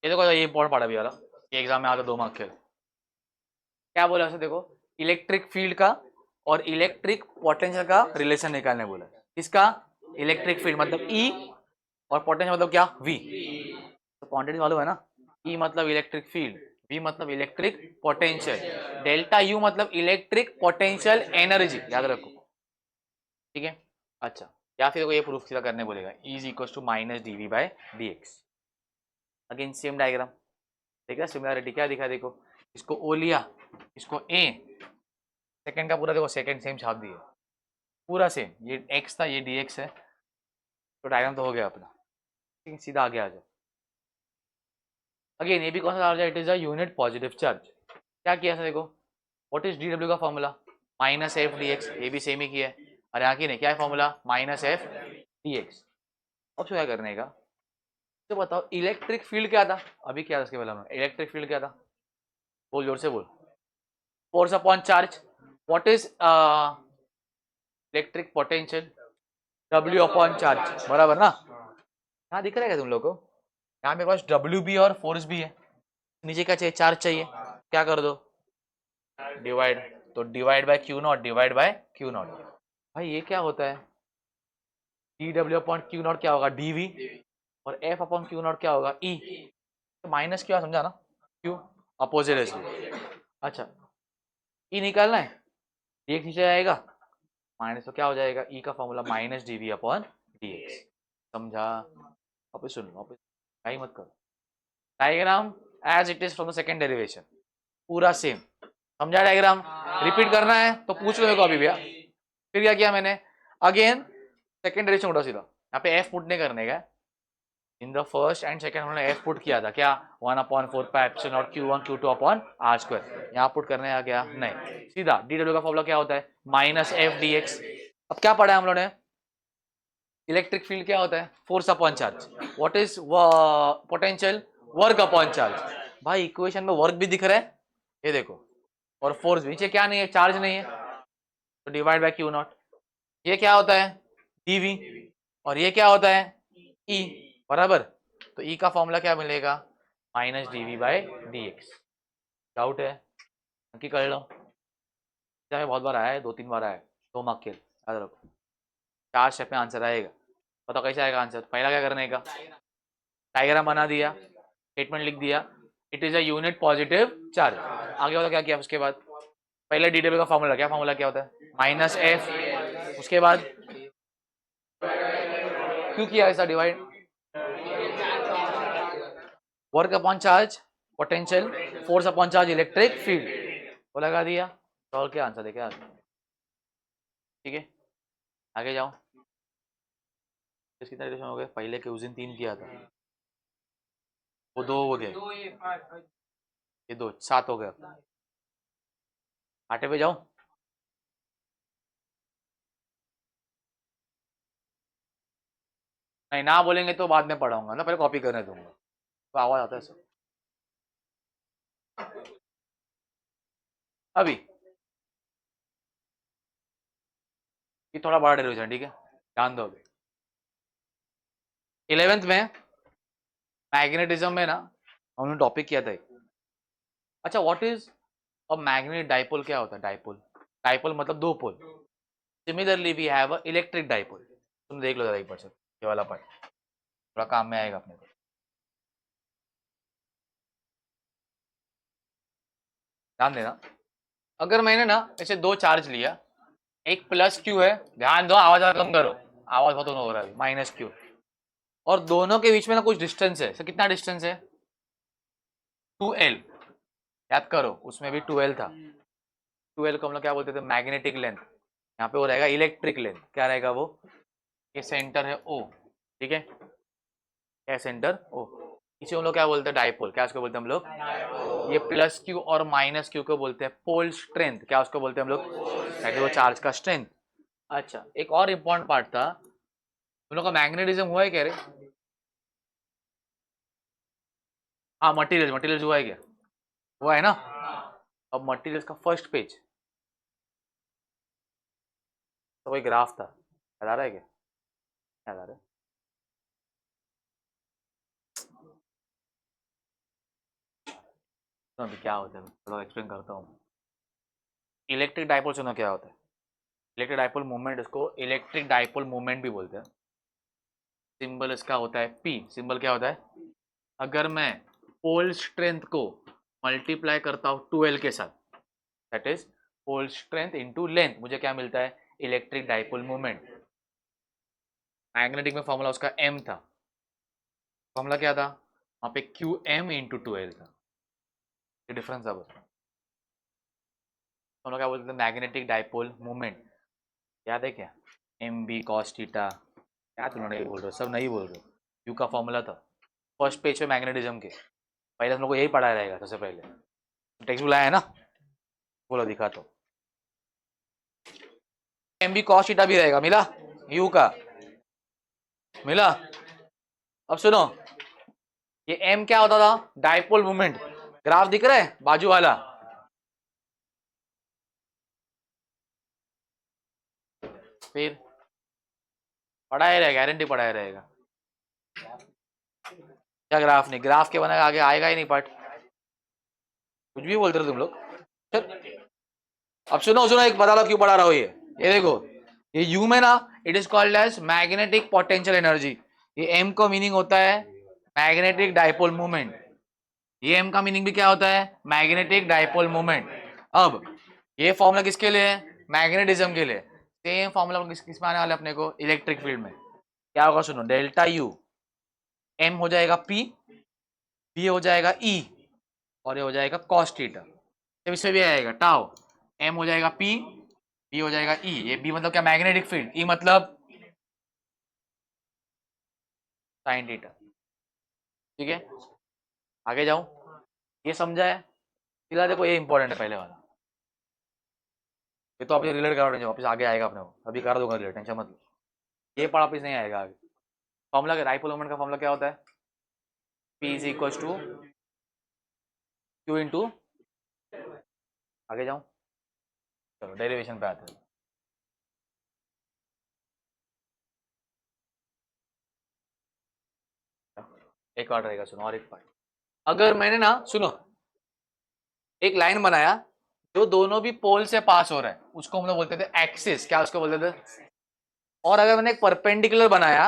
ये देखो, ये इंपॉर्टेंट पार्ट अभी वाला, ये एग्जाम में आता 2 मार्क के। क्या बोला उसे? देखो, इलेक्ट्रिक फील्ड का और इलेक्ट्रिक पोटेंशियल का रिलेशन निकालने बोला। किसका? इलेक्ट्रिक फील्ड मतलब E और पोटेंशियल मतलब क्या? V। तो क्वांटिटी मालूम है ना, E मतलब इलेक्ट्रिक फील्ड, V मतलब इलेक्ट्रिक पोटेंशियल, डेल्टा U मतलब इलेक्ट्रिक पोटेंशियल एनर्जी, याद रखो, ठीक है? अच्छा, या फिर ये प्रूफ सीधा करने बोलेगा, E is equal to minus dV by dx। Again same diagram, ठीक है? सिमिलरिटी क्या दिखा, देखो, इसको O लिया, इसको A, सेकंड का पूरा देखो, सेकंड सेम छाप दिए, पूरा सेम, ये x था, ये dx है, तो डायग्राम तो हो गया अपना, ठीक है? सीधा आगे आ जाओ। अगेन ये भी कौन सा चार्ज है? It is a unit positive charge. क्या किया था देखो, व्हाट इज dw का formula? Minus F d x, ये भी सेम ही किया है, और यहाँ की नहीं, क्या है formula? Minus F d x. अब क्या करने का, तो बताओ इलेक्ट्रिक फील्ड क्या था? अभी क्या था इसके पहले हमने, इलेक्ट्रिक फील्ड क्या था? बोल, जोर से बोल। Force upon charge. What is electric potential? W upon charge, बराबर ना? यहाँ दिख रहा है क्या तुम लोग को? यहाँ मेरे पास W भी और फोर्स भी है, नीचे क्या चाहिए? चार्ज चाहिए, क्या कर दो? डिवाइड, तो divide by Q not divide by Q not. भाई ये क्या होता है, D W upon Q not क्या होगा, डीवी, और एफ अपॉन क्यू नॉट क्या होगा, ई। तो माइनस क्या समझा ना, क्यू अपोजिट है इसलिए। अच्छा ई निकालना है, एक नीचे आएगा माइनस, तो क्या हो जाएगा, ई का formula minus dv upon d x. समझा? वापस सुन, वापस कहीं मत करो। Diagram as it is from the second derivation, पूरा सेम। समझा डायग्राम? रिपीट करना है तो पूछ लो मेरे को अभी भैया। फिर क्या किया मैंने, अगेन सेकेंड डेरिवेशन उठा सीधा, यहाँ पे एफ पुट नहीं करने का। In the first and second हमने एफ पुट किया था, क्या 1/4 Q1 Q2 upon R square. यहाँ पुट करने आ गया नहीं, सीधा डी डब्ल्यू का फॉर्मूला क्या होता है, माइनस एफ डी एक्स। अब क्या पढ़ा है हम लोगों ने, इलेक्ट्रिक फील्ड क्या होता है, force upon charge. What is potential, work upon charge. भाई इक्वेशन में वर्क भी दिख रहा है, ये देखो, और फोर्स भी। नीचे क्या नहीं है, चार्ज नहीं है, तो डिवाइड बाय क्यू नॉट। ये क्या होता है, डीवी, और ये क्या होता है, ई, बराबर। तो ई का फॉर्मूला क्या मिलेगा, minus dv by d x. Doubt है कि कर लो, बहुत बार आया है, 2-3 बार आया है, 2 मार्क के, याद रखो। 4 स्टेप में आंसर आएगा, बताओ कैसे आएगा आंसर। पहला क्या करने का, डायग्राम बना दिया, स्टेटमेंट लिख दिया, it is a unit positive charge. आगे होता क्या किया उसके बाद, पहले डी डब्ल्यू का फॉर्मूला, क्या फॉर्मूला क्या होता है, माइनस एफ। उसके बाद क्यों किया ऐसा divide, work upon charge potential, force upon charge electric field, वो लगा दिया। सॉल्व क्या आंसर देखा, ठीक है आगे जाओ। कितने रिलेशन हो गए, पहले के उस दिन 3 किया था, वो 2 हो गए, ये 2 7 हो गए। आटे पे जाओ, नहीं ना बोलेंगे तो बाद में पढ़ाऊंगा ना, पहले कॉपी करने दूंगा, तो आवाज आता है सब। अभी ये थोड़ा बड़ा डेरिवेशन, ठीक है ध्यान दो। अभी 11th में मैग्नेटिज्म में ना हमने टॉपिक किया था। अच्छा what is a magnetic dipole, क्या होता है डाइपोल, डाइपोल मतलब 2 पोल। Similarly we have a electric dipole. तुम देख लो जरा एक बार, ये वाला पार्ट थोड़ा काम में आएगा अपने को। ध्यान देना, अगर मैंने ना ऐसे 2 चार्ज लिया, एक प्लस क्यू है, ध्यान दो आवाज कम करो, आवाज बहुत हो रहा है, माइनस क्यू, और दोनों के बीच में ना कुछ डिस्टेंस है। कितना डिस्टेंस है, 2L। याद करो उसमें भी 2L था, 2L को हम लोग क्या बोलते थे, मैग्नेटिक लेंथ। यहाँ पे वो रहेगा इलेक्ट्रिक लेंथ, क्या रहेगा वो, ये सेंटर है O, ठीक है, क्या सेंटर O, इसे हम लोग क्या बोलते हैं, डाइपोल। क्या उसको बोलते हैं हम लोग, ये प्लस क्यू और माइनस क्यू को बोलते हैं पोल स्ट्रेंथ। क्या उसको बोलते हैं हम लोग, वो चार्ज का स्ट्रेंथ। अच्छा एक और इम्पोर्टेंट पार्ट था, हम लोग का मैग्नेटिज्म हुआ है क्या रे, हाँ मटीरियल, मटीरियल हुआ है क्या, हुआ है ना। अब मटीरियल का फर्स्ट पेज तो वही ग्राफ था, याद आ रहा है क्या, याद आ रहा है। तो अभी क्या होता है थोड़ा एक्सप्लेन करता हूँ। इलेक्ट्रिक डाइपोल सुनो क्या होता है, इलेक्ट्रिक डाइपोल मूवमेंट, इसको इलेक्ट्रिक डाइपोल मूवमेंट भी बोलते हैं। सिंबल इसका होता है P। सिंबल क्या होता है, अगर मैं पोल स्ट्रेंथ को मल्टीप्लाई करता हूँ 2L के साथ, that is pole strength into length, मुझे क्या मिलता है, इलेक्ट्रिक डाइपोल मूवमेंट। मैग्नेटिक में फॉर्मूला उसका M था, फॉर्मूला क्या था वहाँ पे, QM इंटू 2L था। ये डिफरेंस अब हम लोग क्या बोलते थे, मैग्नेटिक डाइपोल मूवमेंट, याद है क्या, MB cos थीटा। क्या तुम लोग नहीं बोल रहे हो, सब नहीं बोल रहे हो, यू का फॉर्मूला था फर्स्ट पेज पे मैग्नेटिज्म के, पहले हम लोग को यही पढ़ाया रहेगा सबसे पहले, टेक्स्ट बुक लाया है ना, बोलो दिखा तो, MB cos थीटा भी रहेगा, मिला यू का, मिला। अब सुनो, ये M क्या होता था, डाइपोल मूवमेंट, ग्राफ दिख रहा है बाजू वाला, फिर पढ़ाया रहेगा, गारंटी पढ़ाया रहेगा। क्या ग्राफ नहीं, ग्राफ के बना आगे आएगा ही नहीं पार्ट, कुछ भी बोलते रहे तुम लोग। अब सुनो सुनो, एक बता लो क्यों पढ़ा रहा हो ये, ये देखो, ये यू में ना it is called as magnetic potential energy. ये एम का मीनिंग होता है मैग्नेटिक डाइपोल मूवमेंट। ये एम का मीनिंग भी क्या होता है? Magnetic dipole movement. अब ये फॉर्मूला किसके लिए है? मैग्नेटिज्म के लिए। सेम फॉर्मूला किस में आने वाला है अपने को? इलेक्ट्रिक फील्ड में। क्या होगा सुनो, डेल्टा यू, एम हो जाएगा पी, बी हो जाएगा ई, और ये हो जाएगा कॉस थीटा। जब इसमें भी आएगा टाउ, एम हो जाएगा पी, बी हो जाएगा ई। ये बी मतलब क्या? Magnetic field. ई मतलब साइन थीटा। ठीक है, आगे जाऊं? ये समझा है? फिलहाल देखो ये इंपॉर्टेंट है पहले वाला। ये तो आप रिलेट करो नहीं, वापस आगे आएगा अपने को, अभी कर दूंगा रिलेट, टेंशन मत लो। ये पढ़ा वापस नहीं आएगा आगे। फॉर्मूला का डाइपोल मोमेंट का फॉर्मूला क्या होता है? P is equal to Q into, आगे जाऊं? चलो डेरिवेशन पे आते हैं। एक और रहेगा सुनो, और एक पार्ट। अगर मैंने ना सुनो एक लाइन बनाया जो दोनों भी पोल से पास हो रहा है, उसको हम लोग बोलते थे एक्सिस। क्या उसको बोलते थे? और अगर मैंने एक परपेंडिकुलर बनाया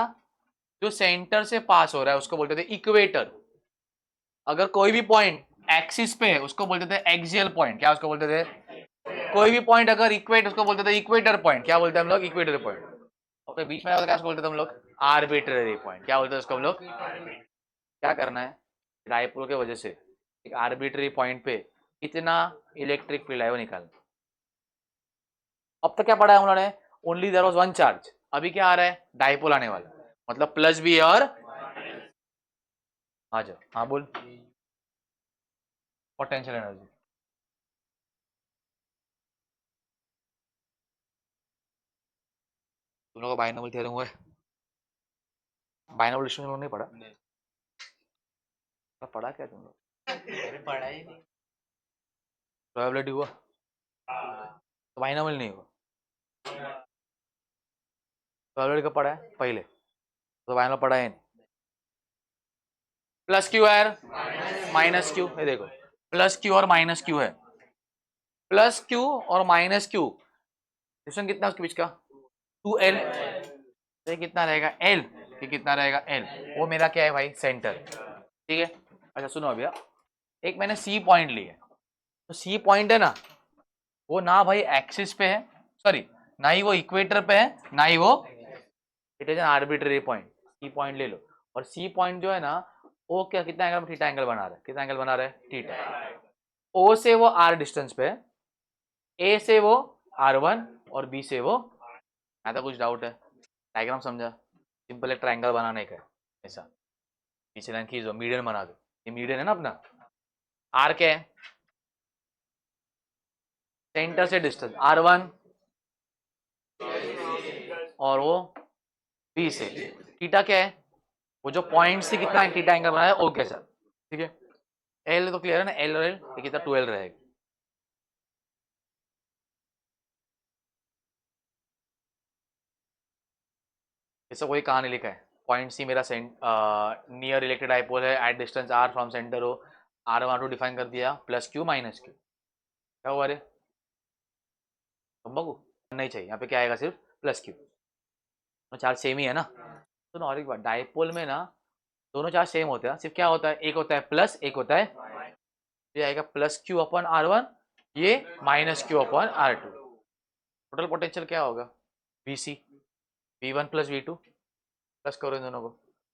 जो सेंटर से पास हो रहा है, उसको बोलते थे इक्वेटर। अगर कोई भी पॉइंट एक्सिस पे है उसको बोलते थे एक्सियल पॉइंट। क्या उसको बोलते थे? कोई भी पॉइंट अगर इक्वेट, उसको बोलते थे इक्वेटर पॉइंट। क्या बोलते हैं हम लोग? Equator point. और बीच में क्या बोलते थे हम लोग? Arbitrary point. क्या बोलते हैं उसको हम लोग? क्या करना है, डाइपोल के वजह से एक आर्बिट्ररी पॉइंट पे कितना इलेक्ट्रिक फील्ड है वो निकालना। अब तक क्या पढ़ा है हम लोगों ने? Only there was one charge. अभी क्या आ रहा है? डाइपोल आने वाला, मतलब प्लस बी और आ जाओ। हाँ बोल, पोटेंशियल एनर्जी। तुम लोग का बाइनोमियल थ्योरम हुआ है? बाइनोमियल डिस्ट्रीब्यूशन नहीं पढ़ा? पढ़ा क्या तुम लोग? पढ़ा ही नहीं। प्रोबेबिलिटी हुआ तो बाइनोमियल नहीं हुआ। प्रोबेबिलिटी कब पढ़ा है? पहले तो बाइनोमियल पढ़ा है नहीं। प्लस क्यू है माइनस क्यू, ये देखो प्लस क्यू और माइनस क्यू है। प्लस क्यू और माइनस क्यू डिस्टेंस कितना है उसके बीच का? 2l। ये कितना रहेगा? l। ये कितना रहेगा? l। वो मेरा क्या है भाई? सेंटर। ठीक है, अच्छा सुनो भैया, एक मैंने सी पॉइंट लिया। तो सी पॉइंट है ना, वो ना भाई एक्सिस पे है, सॉरी, ना ही वो इक्वेटर पे है, ना ही वो, it is an arbitrary point. C point ले लो, और सी पॉइंट जो है ना, वो क्या कितना एंगल? थीटा एंगल बना रहा है। कितना एंगल बना रहा है? थीटा। ओ से वो आर डिस्टेंस पे है, ए से वो R1 और बी से वो, यहाँ तक कुछ डाउट है? डायग्राम समझा? सिंपल एक ट्रायंगल बनाने का है ऐसा, पीछे लाइन खींचो, मीडियन बना दो। ये मीडियन है ना अपना, आर क्या है? सेंटर से डिस्टेंस R1 और वो बी से। थीटा क्या है? वो जो पॉइंट से कितना थीटा एंगल बनाया है, ओ कैसा? ठीक है, एल तो क्लियर है ना, एल और एल ये कितना? 2l रहेगा। ऐसा कोई कहानी लिखा है? पॉइंट सी मेरा नियर इलेक्ट्रिक डाइपोल है at distance r from centre हो, R12 डिफाइन कर दिया, प्लस क्यू माइनस क्यू। क्या हुआ रे बम्बा को? नहीं चाहिए, यहाँ पे क्या आएगा? सिर्फ प्लस क्यू। तो चार्ज सेम ही है ना। तो और एक बात, डाइपोल में ना दोनों चार्ज सेम होते हैं, सिर्फ क्या होता है? एक होता है प्लस, एक होता है, ये आएगा प्लस क्यू अपॉन R1, ये minus Q upon R2। Total potential क्या होगा? VC, V1 plus V2, plus करो इन दोनों को,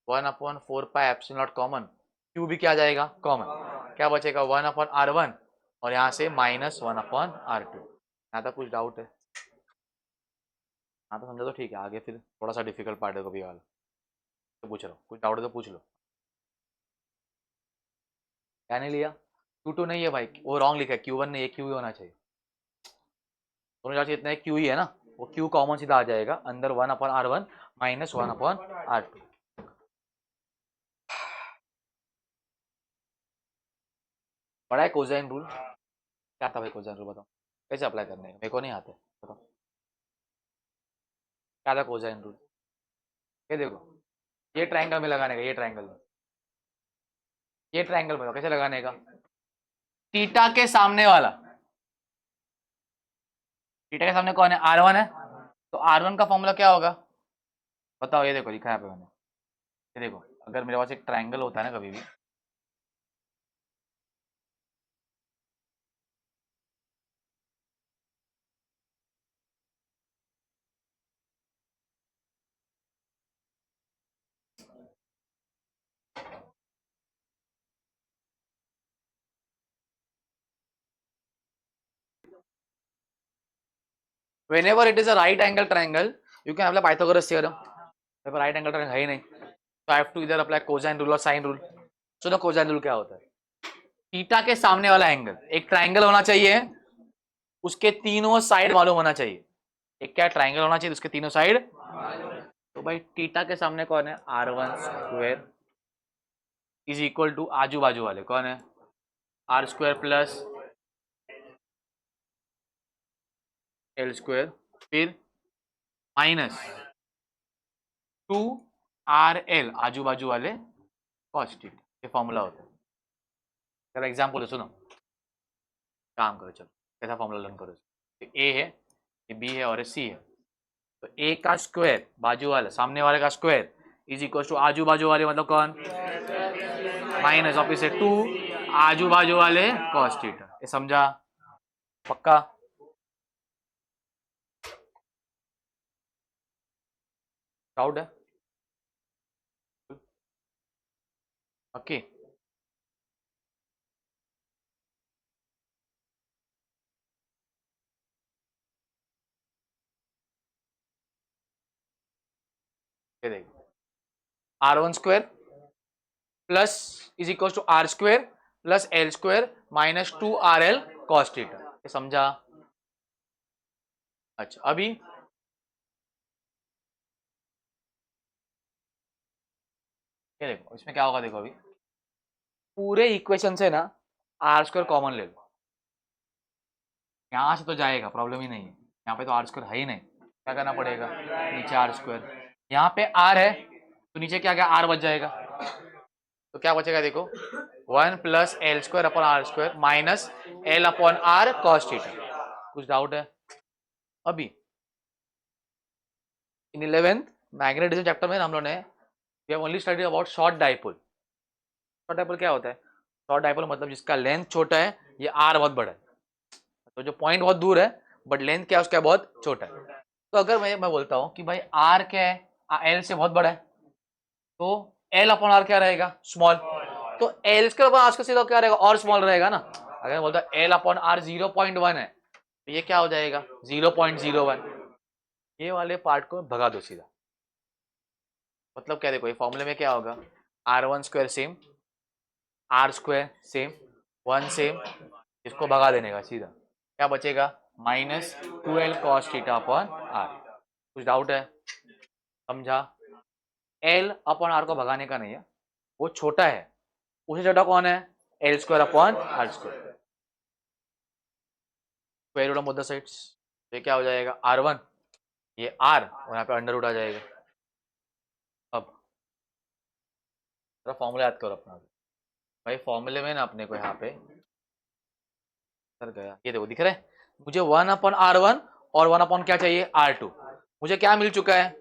1/4 pi epsilon not common, Q भी क्या जाएगा? कॉमन। क्या बचेगा? 1/R1, और यहाँ से -1/R2। यहाँ तक कुछ डाउट है? हाँ तो समझा तो ठीक है, आगे फिर थोड़ा सा डिफिकल्ट पार्ट है कभी वाला, तो पूछ रहा हूँ, कुछ डाउट है तो पूछ लो। क्या नहीं लिया? Q2 नहीं है भाई, वो रॉन्ग लिखा है, Q1 नहीं है, Q ही होना चाहिए। दोनों चार्ज इतना है, Q ही है ना, वो Q कॉमन सीधा आ जाएगा अंदर, 1/R1 -1/R2। पढ़ा है कोसाइन रूल? क्या था भाई कोसाइन रूल? बताओ कैसे अप्लाई करने का, मेरे को नहीं आता है, बताओ क्या था कोसाइन रूल? ये देखो, ये ट्रायंगल में लगाने का, ये ट्रायंगल में, ये ट्रायंगल में कैसे लगाने का? थीटा के सामने वाला, थीटा के सामने कौन है? R1 है, तो R1 का फॉर्मूला क्या होगा बताओ। ये देखो लिखा है यहाँ पे मैंने, ये देखो अगर मेरे पास एक ट्राइंगल होता है ना कभी भी, whenever it is a right angle triangle you can apply Pythagoras theorem। मेरे पास राइट एंगल ट्रायंगल है ही नहीं, तो आई हैव टू इधर अप्लाई कोसाइन रूल और साइन रूल। सुनो कोसाइन रूल क्या होता है, थीटा के सामने वाला एंगल, एक ट्राइंगल होना चाहिए, उसके तीनों साइड मालूम होना चाहिए। एक क्या ट्राइंगल होना चाहिए उसके तीनों साइड, तो भाई थीटा के सामने कौन है, R1 square is equal to आजू बाजू वाले कौन है, R square plus L square, फिर माइनस 2RL आजू बाजू वाले cos थीटा। ये फॉर्मूला होता है। चलो एग्जाम्पल सुनो, काम करो, चलो कैसा फॉर्मूला लर्न करो। ए है, ये बी है और ये सी है। तो ए का स्क्वायर बाजू वाला सामने वाले का स्क्वायर इज इक्वल टू आजू बाजू वाले मतलब कौन, माइनस ऑपोजिट 2 आजू बाजू वाले cos थीटा। ये समझा, पक्का। डाउट है, ओके। ये देखो R1 square plus is equal to R square plus L square minus 2RL cos theta. ये समझा। अच्छा अभी ये देखो इसमें क्या होगा, देखो अभी पूरे इक्वेशन से ना R स्क्वायर कॉमन ले लो, यहां से तो जाएगा, प्रॉब्लम ही नहीं है। यहाँ पे तो R स्क्वायर है ही नहीं, क्या करना पड़ेगा, नीचे R स्क्वायर, यहाँ पे R है तो नीचे क्या क्या R बच जाएगा, तो क्या बचेगा देखो 1 plus L square upon R square minus L upon R cos theta. कुछ डाउट है अभी। इन 11th मैग्नेटिज्म चैप्टर में हम लोगों ने we have only studied about short dipole. Short dipole क्या होता है, शॉर्ट डाइपोल मतलब जिसका लेंथ छोटा है, ये R बहुत बड़ा है, तो जो पॉइंट बहुत दूर है बट लेंथ क्या है उसका बहुत छोटा है। तो अगर मैं बोलता हूँ कि भाई R क्या है, L से बहुत बड़ा है, तो L अपॉन R क्या रहेगा, स्मॉल, तो L के ऊपर R का सीधा क्या रहेगा, और स्मॉल रहेगा ना। अगर मैं बोलता L अपॉन R 0.1 है, तो ये क्या हो जाएगा 0.01। ये वाले पार्ट को भगा दो सीधा, मतलब क्या देखो ये फॉर्मूले में क्या होगा, R1 square same, R square same, 1 same, इसको भगा देने का सीधा, क्या बचेगा minus 2L cos theta upon R। कुछ डाउट है, समझा। L अपॉन R को भगाने का नहीं है, वो छोटा है, उससे छोटा कौन है, L square upon R square, square root of both the sides. ये क्या हो जाएगा R1, ये R और यहाँ पे अंडर रूट आ जाएगा। अब फॉर्मूला याद करो अपना, भाई फॉर्मूले में ना अपने को यहाँ पे सर गया, ये देखो दिख रहा है मुझे 1/R1 और 1 क्या चाहिए R2। मुझे क्या मिल चुका है,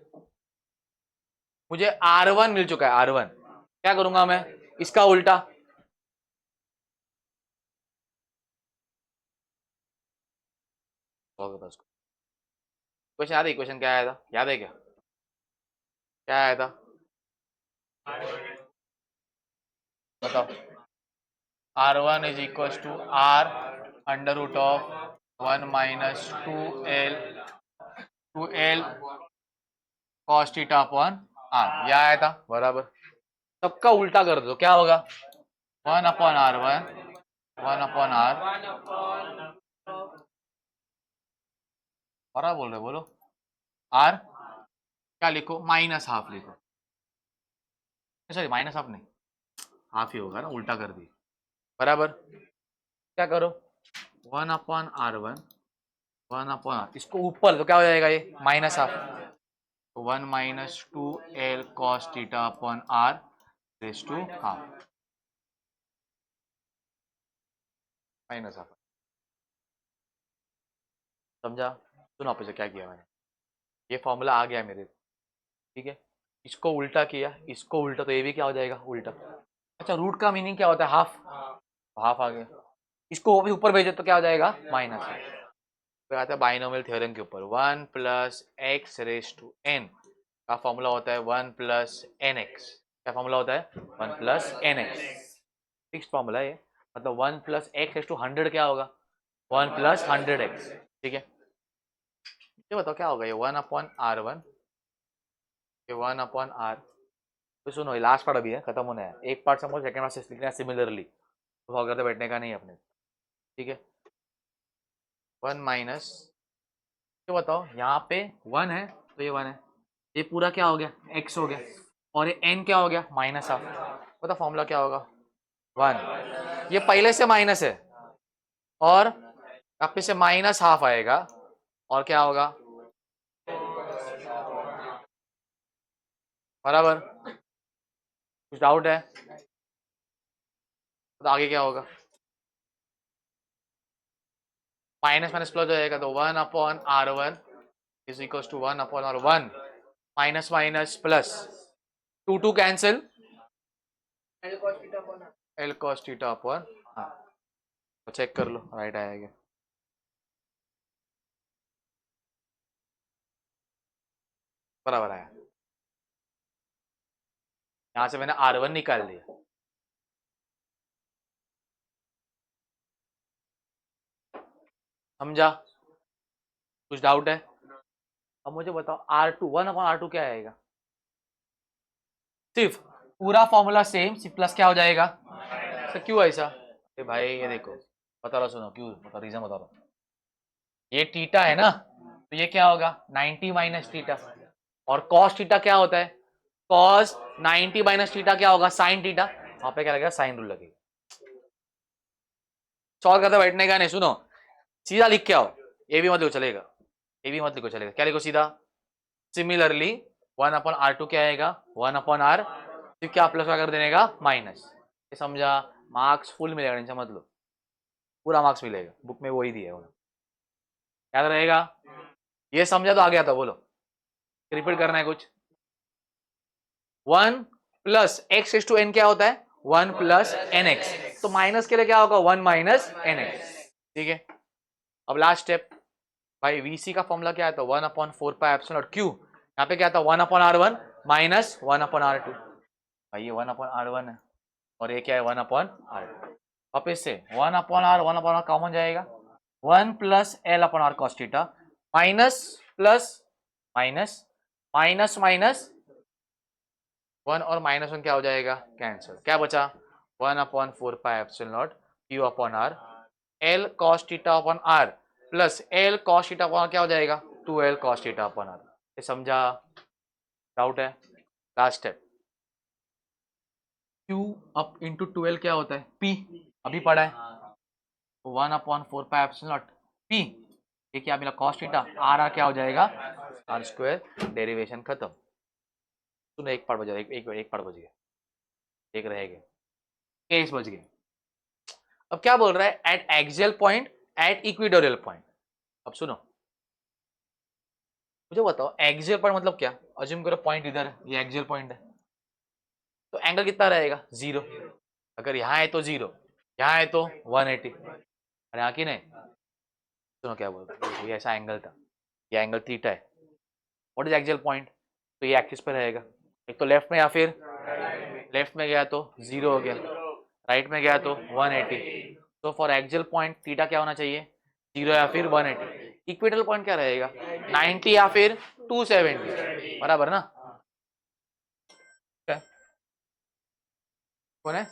मुझे R1 मिल चुका है, R1 क्या करूंगा मैं, इसका उल्टा, क्वेश्चन याद है, क्वेश्चन क्या आया था, याद है क्या, क्या आया था बताओ। R1 is equal to R under root of 1 minus 2L cos theta upon R, ये आया था बराबर। सबका उल्टा कर दो, क्या होगा 1/R1 1/R, और बोल रहे बोलो R क्या लिखो, माइनस हाफ लिखो, सॉरी माइनस हाफ नहीं, हाफ ही होगा ना, उल्टा कर दी बराबर। क्या करो 1/R1 1/R, इसको ऊपर तो क्या हो जाएगा ये माइनस हाफ, तो 1 minus 2L cos theta upon R raise to half, minus half. समझा, सुनो आप इसे क्या किया मैंने, ये फॉर्मूला आ गया मेरे, ठीक है। इसको उल्टा किया, इसको उल्टा, तो ये भी क्या हो जाएगा, उल्टा। अच्छा, रूट का मीनिंग क्या होता है, हाफ, हाफ आ गया। इसको भी ऊपर भेजे तो क्या हो जाएगा, माइनस। फिर आता है बाइनोमियल थ्योरम के ऊपर, 1 plus x raise to n का फॉर्मूला होता है 1 प्लस एन एक्स। क्या फॉर्मूला होता है, 1 plus n x, fix formula है। मतलब 1 प्लस एक्स रेस टू 100 क्या होगा, 1 प्लस 100x, ठीक है। ये बताओ क्या होगा, ये 1 अपॉन आर वन, ये 1 अपॉन आर। तो सुनो, ये लास्ट पार्ट अभी है, खत्म होना है। एक पार्ट समझो, सेकंड पार्ट से लिखना है सिमिलरली, तो सॉल्व करते बैठने का नहीं है अपने, ठीक है। 1 माइनस, ये बताओ यहाँ पे 1 है तो ये 1 है, ये पूरा क्या हो गया, x हो गया, और ये n क्या हो गया, माइनस हाफ। बताओ फॉर्मूला क्या होगा, 1, ये पहले से माइनस है, और यहाँ पे से माइनस हाफ आएगा, और क्या होगा, बराबर। कुछ डाउट है तो आगे क्या होगा, माइनस माइनस प्लस हो जाएगा, तो 1 upon R one is equal to 1 upon R one, minus minus plus, 2 2 cancel, L cos theta upon, हाँ तो चेक कर लो, राइट आएगा। बराबर आया, यहां से मैंने R1 निकाल दिया। समझा, कुछ डाउट है। अब मुझे बताओ R2, 1 अपॉन R2 क्या आएगा, सिर्फ पूरा फॉर्मूला सेम, सिर्फ प्लस क्या हो जाएगा, तो क्यों ऐसा, ए भाई ये देखो, बता रहा, सुनो क्यों, बता रीजन बता रहा। ये टीटा है ना, तो ये क्या होगा 90 माइनस टीटा, और कॉस टीटा क्या होता है, कॉस 90 माइनस टीटा क्या होगा, साइन टीटा। वहां पे क्या लगेगा, साइन रूल लगेगा। सॉल्व करते बैठने का नहीं, सुनो सीधा लिख के आओ, ये भी मत लिखो चलेगा, ये भी मत लिखो चलेगा, क्या लिखो सीधा, सिमिलरली 1 अपॉन आर टू क्या आएगा, 1 अपॉन आर, फिर क्या प्लस कर देने का माइनस। ये समझा, मार्क्स फुल मिलेगा, टेंशन मत लो, पूरा मार्क्स मिलेगा, बुक में वही दिया है, याद रहेगा। ये समझा तो आ गया था, बोलो रिपीट करना है कुछ। 1 plus x is to n क्या होता है, 1 प्लस एन एक्स, तो माइनस के लिए क्या होगा, 1 माइनस एन एक्स, ठीक है। अब लास्ट स्टेप, भाई वीसी का फॉर्मूला क्या आता है, 1 upon 4 pi epsilon naught q, यहाँ पे क्या था 1 upon R one minus 1 upon R two, भाई ये 1 अपॉन आर वन है, और ये क्या है 1 अपॉन आर टू। अब इससे 1 अपॉन आर कॉमन जाएगा, 1 plus L upon R cos theta, minus plus minus, minus minus 1 और माइनस 1 क्या हो जाएगा, कैंसिल, क्या बचा 1 upon 4 pi epsilon naught Q upon R, L cos theta upon R plus L cos theta upon क्या हो जाएगा, 2l cos theta upon R. ये समझा, डाउट है। Last step, q up into 12 क्या होता है, p, अभी पढ़ा है, 1 upon 4 pi epsilon not p, ये क्या मिला कॉस थीटा, आर आर क्या हो जाएगा, आर स्क्वायर, डेरिवेशन खत्म। सुनो एक पार्ट बच गया, एक पार्ट बच गया, एक रह गया, केस बच गया। अब क्या बोल रहा है, at axial point, at equatorial point. अब सुनो, मुझे बताओ एक्सियल पॉइंट मतलब क्या, अज्यूम करो पॉइंट इधर है, ये एक्सियल पॉइंट है, तो एंगल कितना रहेगा, 0। अगर यहाँ है तो 0, यहाँ है तो 180, और यहाँ की नहीं। सुनो क्या बोल रहा है, ये ऐसा एंगल था, ये एंगल थीटा है, व्हाट इज एक्सियल पॉइंट, तो ये एक्सिस पे रहेगा, एक तो लेफ्ट में, या फिर लेफ्ट में गया तो 0 हो गया, राइट में गया तो 180, तो फॉर एक्सियल पॉइंट थीटा क्या होना चाहिए, 0 या फिर 180। इक्विटोरियल पॉइंट क्या रहेगा, 90 या फिर 270, बराबर ना, कौन है